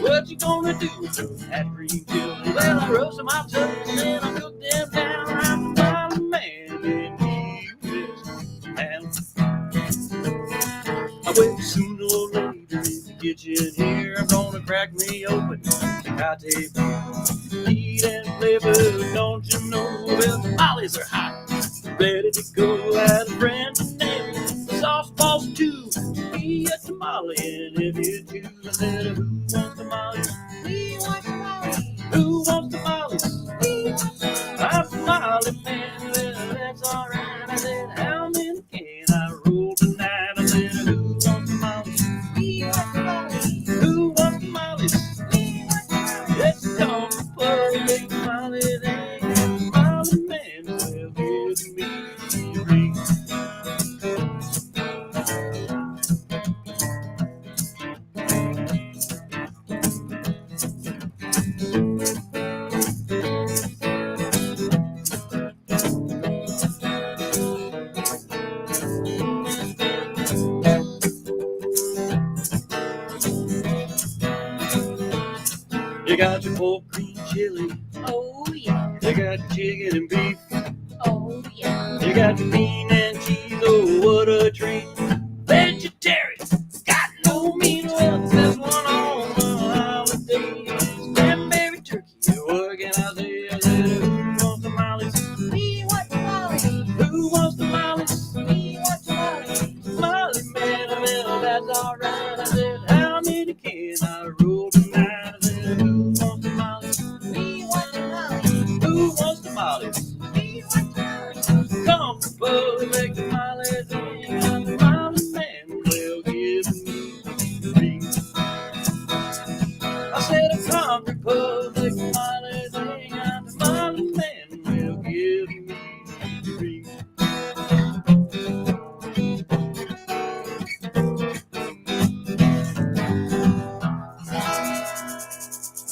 What you gonna do with those had green chilies? Well, I roast them, I took them, and I cooked them down. I'm a man in the US town. I went sooner or later in the kitchen here. I'm gonna crack me open Tecate. Eat and flavor, don't you know? Well, the tamales are hot, ready to go. Had a friend named Sauce Balls too. Be a tamale, and if you choose, I said, who wants tamales? We want tamales. Who wants tamales? We want tamales. I'm a tamale man, well, that's all right. I said, how many can I roll tonight? I said, who wants tamales? We want tamales. Who wants tamales? We want tamales. Let's go for public holiday. Tamale man, well, give me a ring. You got your pork, green chili. Oh, yeah. You got your chicken and beef. Oh, yeah. You got your bean and cheese. Oh, what a treat. Vegetarian. Got no meat. Well, the best one on the holidays. Cranberry turkey. What can I say? I said, who wants tamales? We want tamales. Who wants tamales? We want tamales. Tamale man, well, that's all right. I said, how many can I roll tonight? I said, who wants tamales? We want tamales. Who wants tamales? We want tamales. Come, public tamales, and the tamale man will give me a ring. I said, come, Republic tamales, and the tamale man will give me a ring.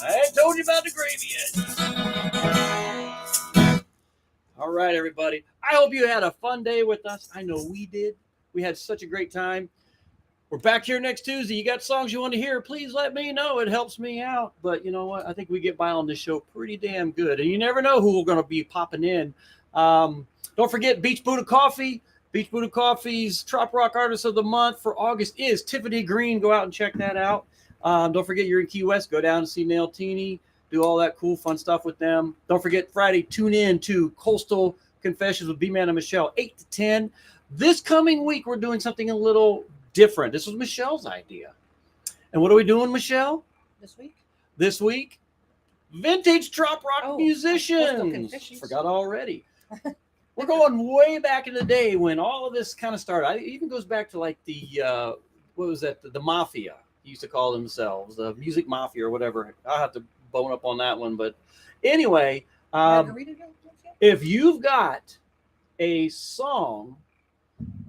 I ain't told you about the gravy yet. All right, everybody. I hope you had a fun day with us. I know we did. We had such a great time. We're back here next Tuesday. You got songs you want to hear, please let me know. It helps me out. But you know what? I think we get by on this show pretty damn good. And you never know who we're going to be popping in. Don't forget Beach Buddha Coffee. Beach Buddha Coffee's Trop Rock Artist of the Month for August is Tiffany Green. Go out and check that out. Don't forget you're in Key West. Go down and see Nail Teeny. Do all that cool, fun stuff with them. Don't forget Friday, tune in to Coastal Confessions with B-Man and Michelle, 8 to 10. This coming week, we're doing something a little different. This was Michelle's idea. And what are we doing, Michelle? This week? This week, vintage trop rock Coastal musicians. Confessions. Forgot already. We're going way back in the day when all of this kind of started. It even goes back to like the, what was that? The Mafia. used to call themselves, the Music Mafia or whatever. I'll have to bone up on that one. But anyway, if you've got a song,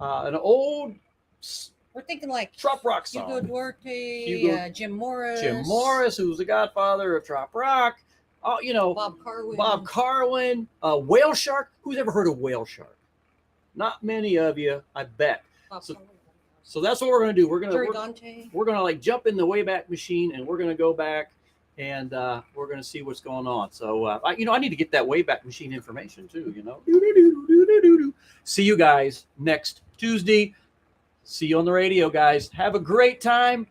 an old We're thinking like trop rock Hugo song, Duarte, Jim Morris, who's the godfather of trop rock, Bob Carwin. Whale Shark. Who's ever heard of Whale Shark? Not many of you, I bet. So that's what we're going to do. We're going to like jump in the Wayback Machine, and we're going to go back, and we're going to see what's going on. So I need to get that Wayback Machine information too. See you guys next Tuesday. See you on the radio, guys. Have a great time.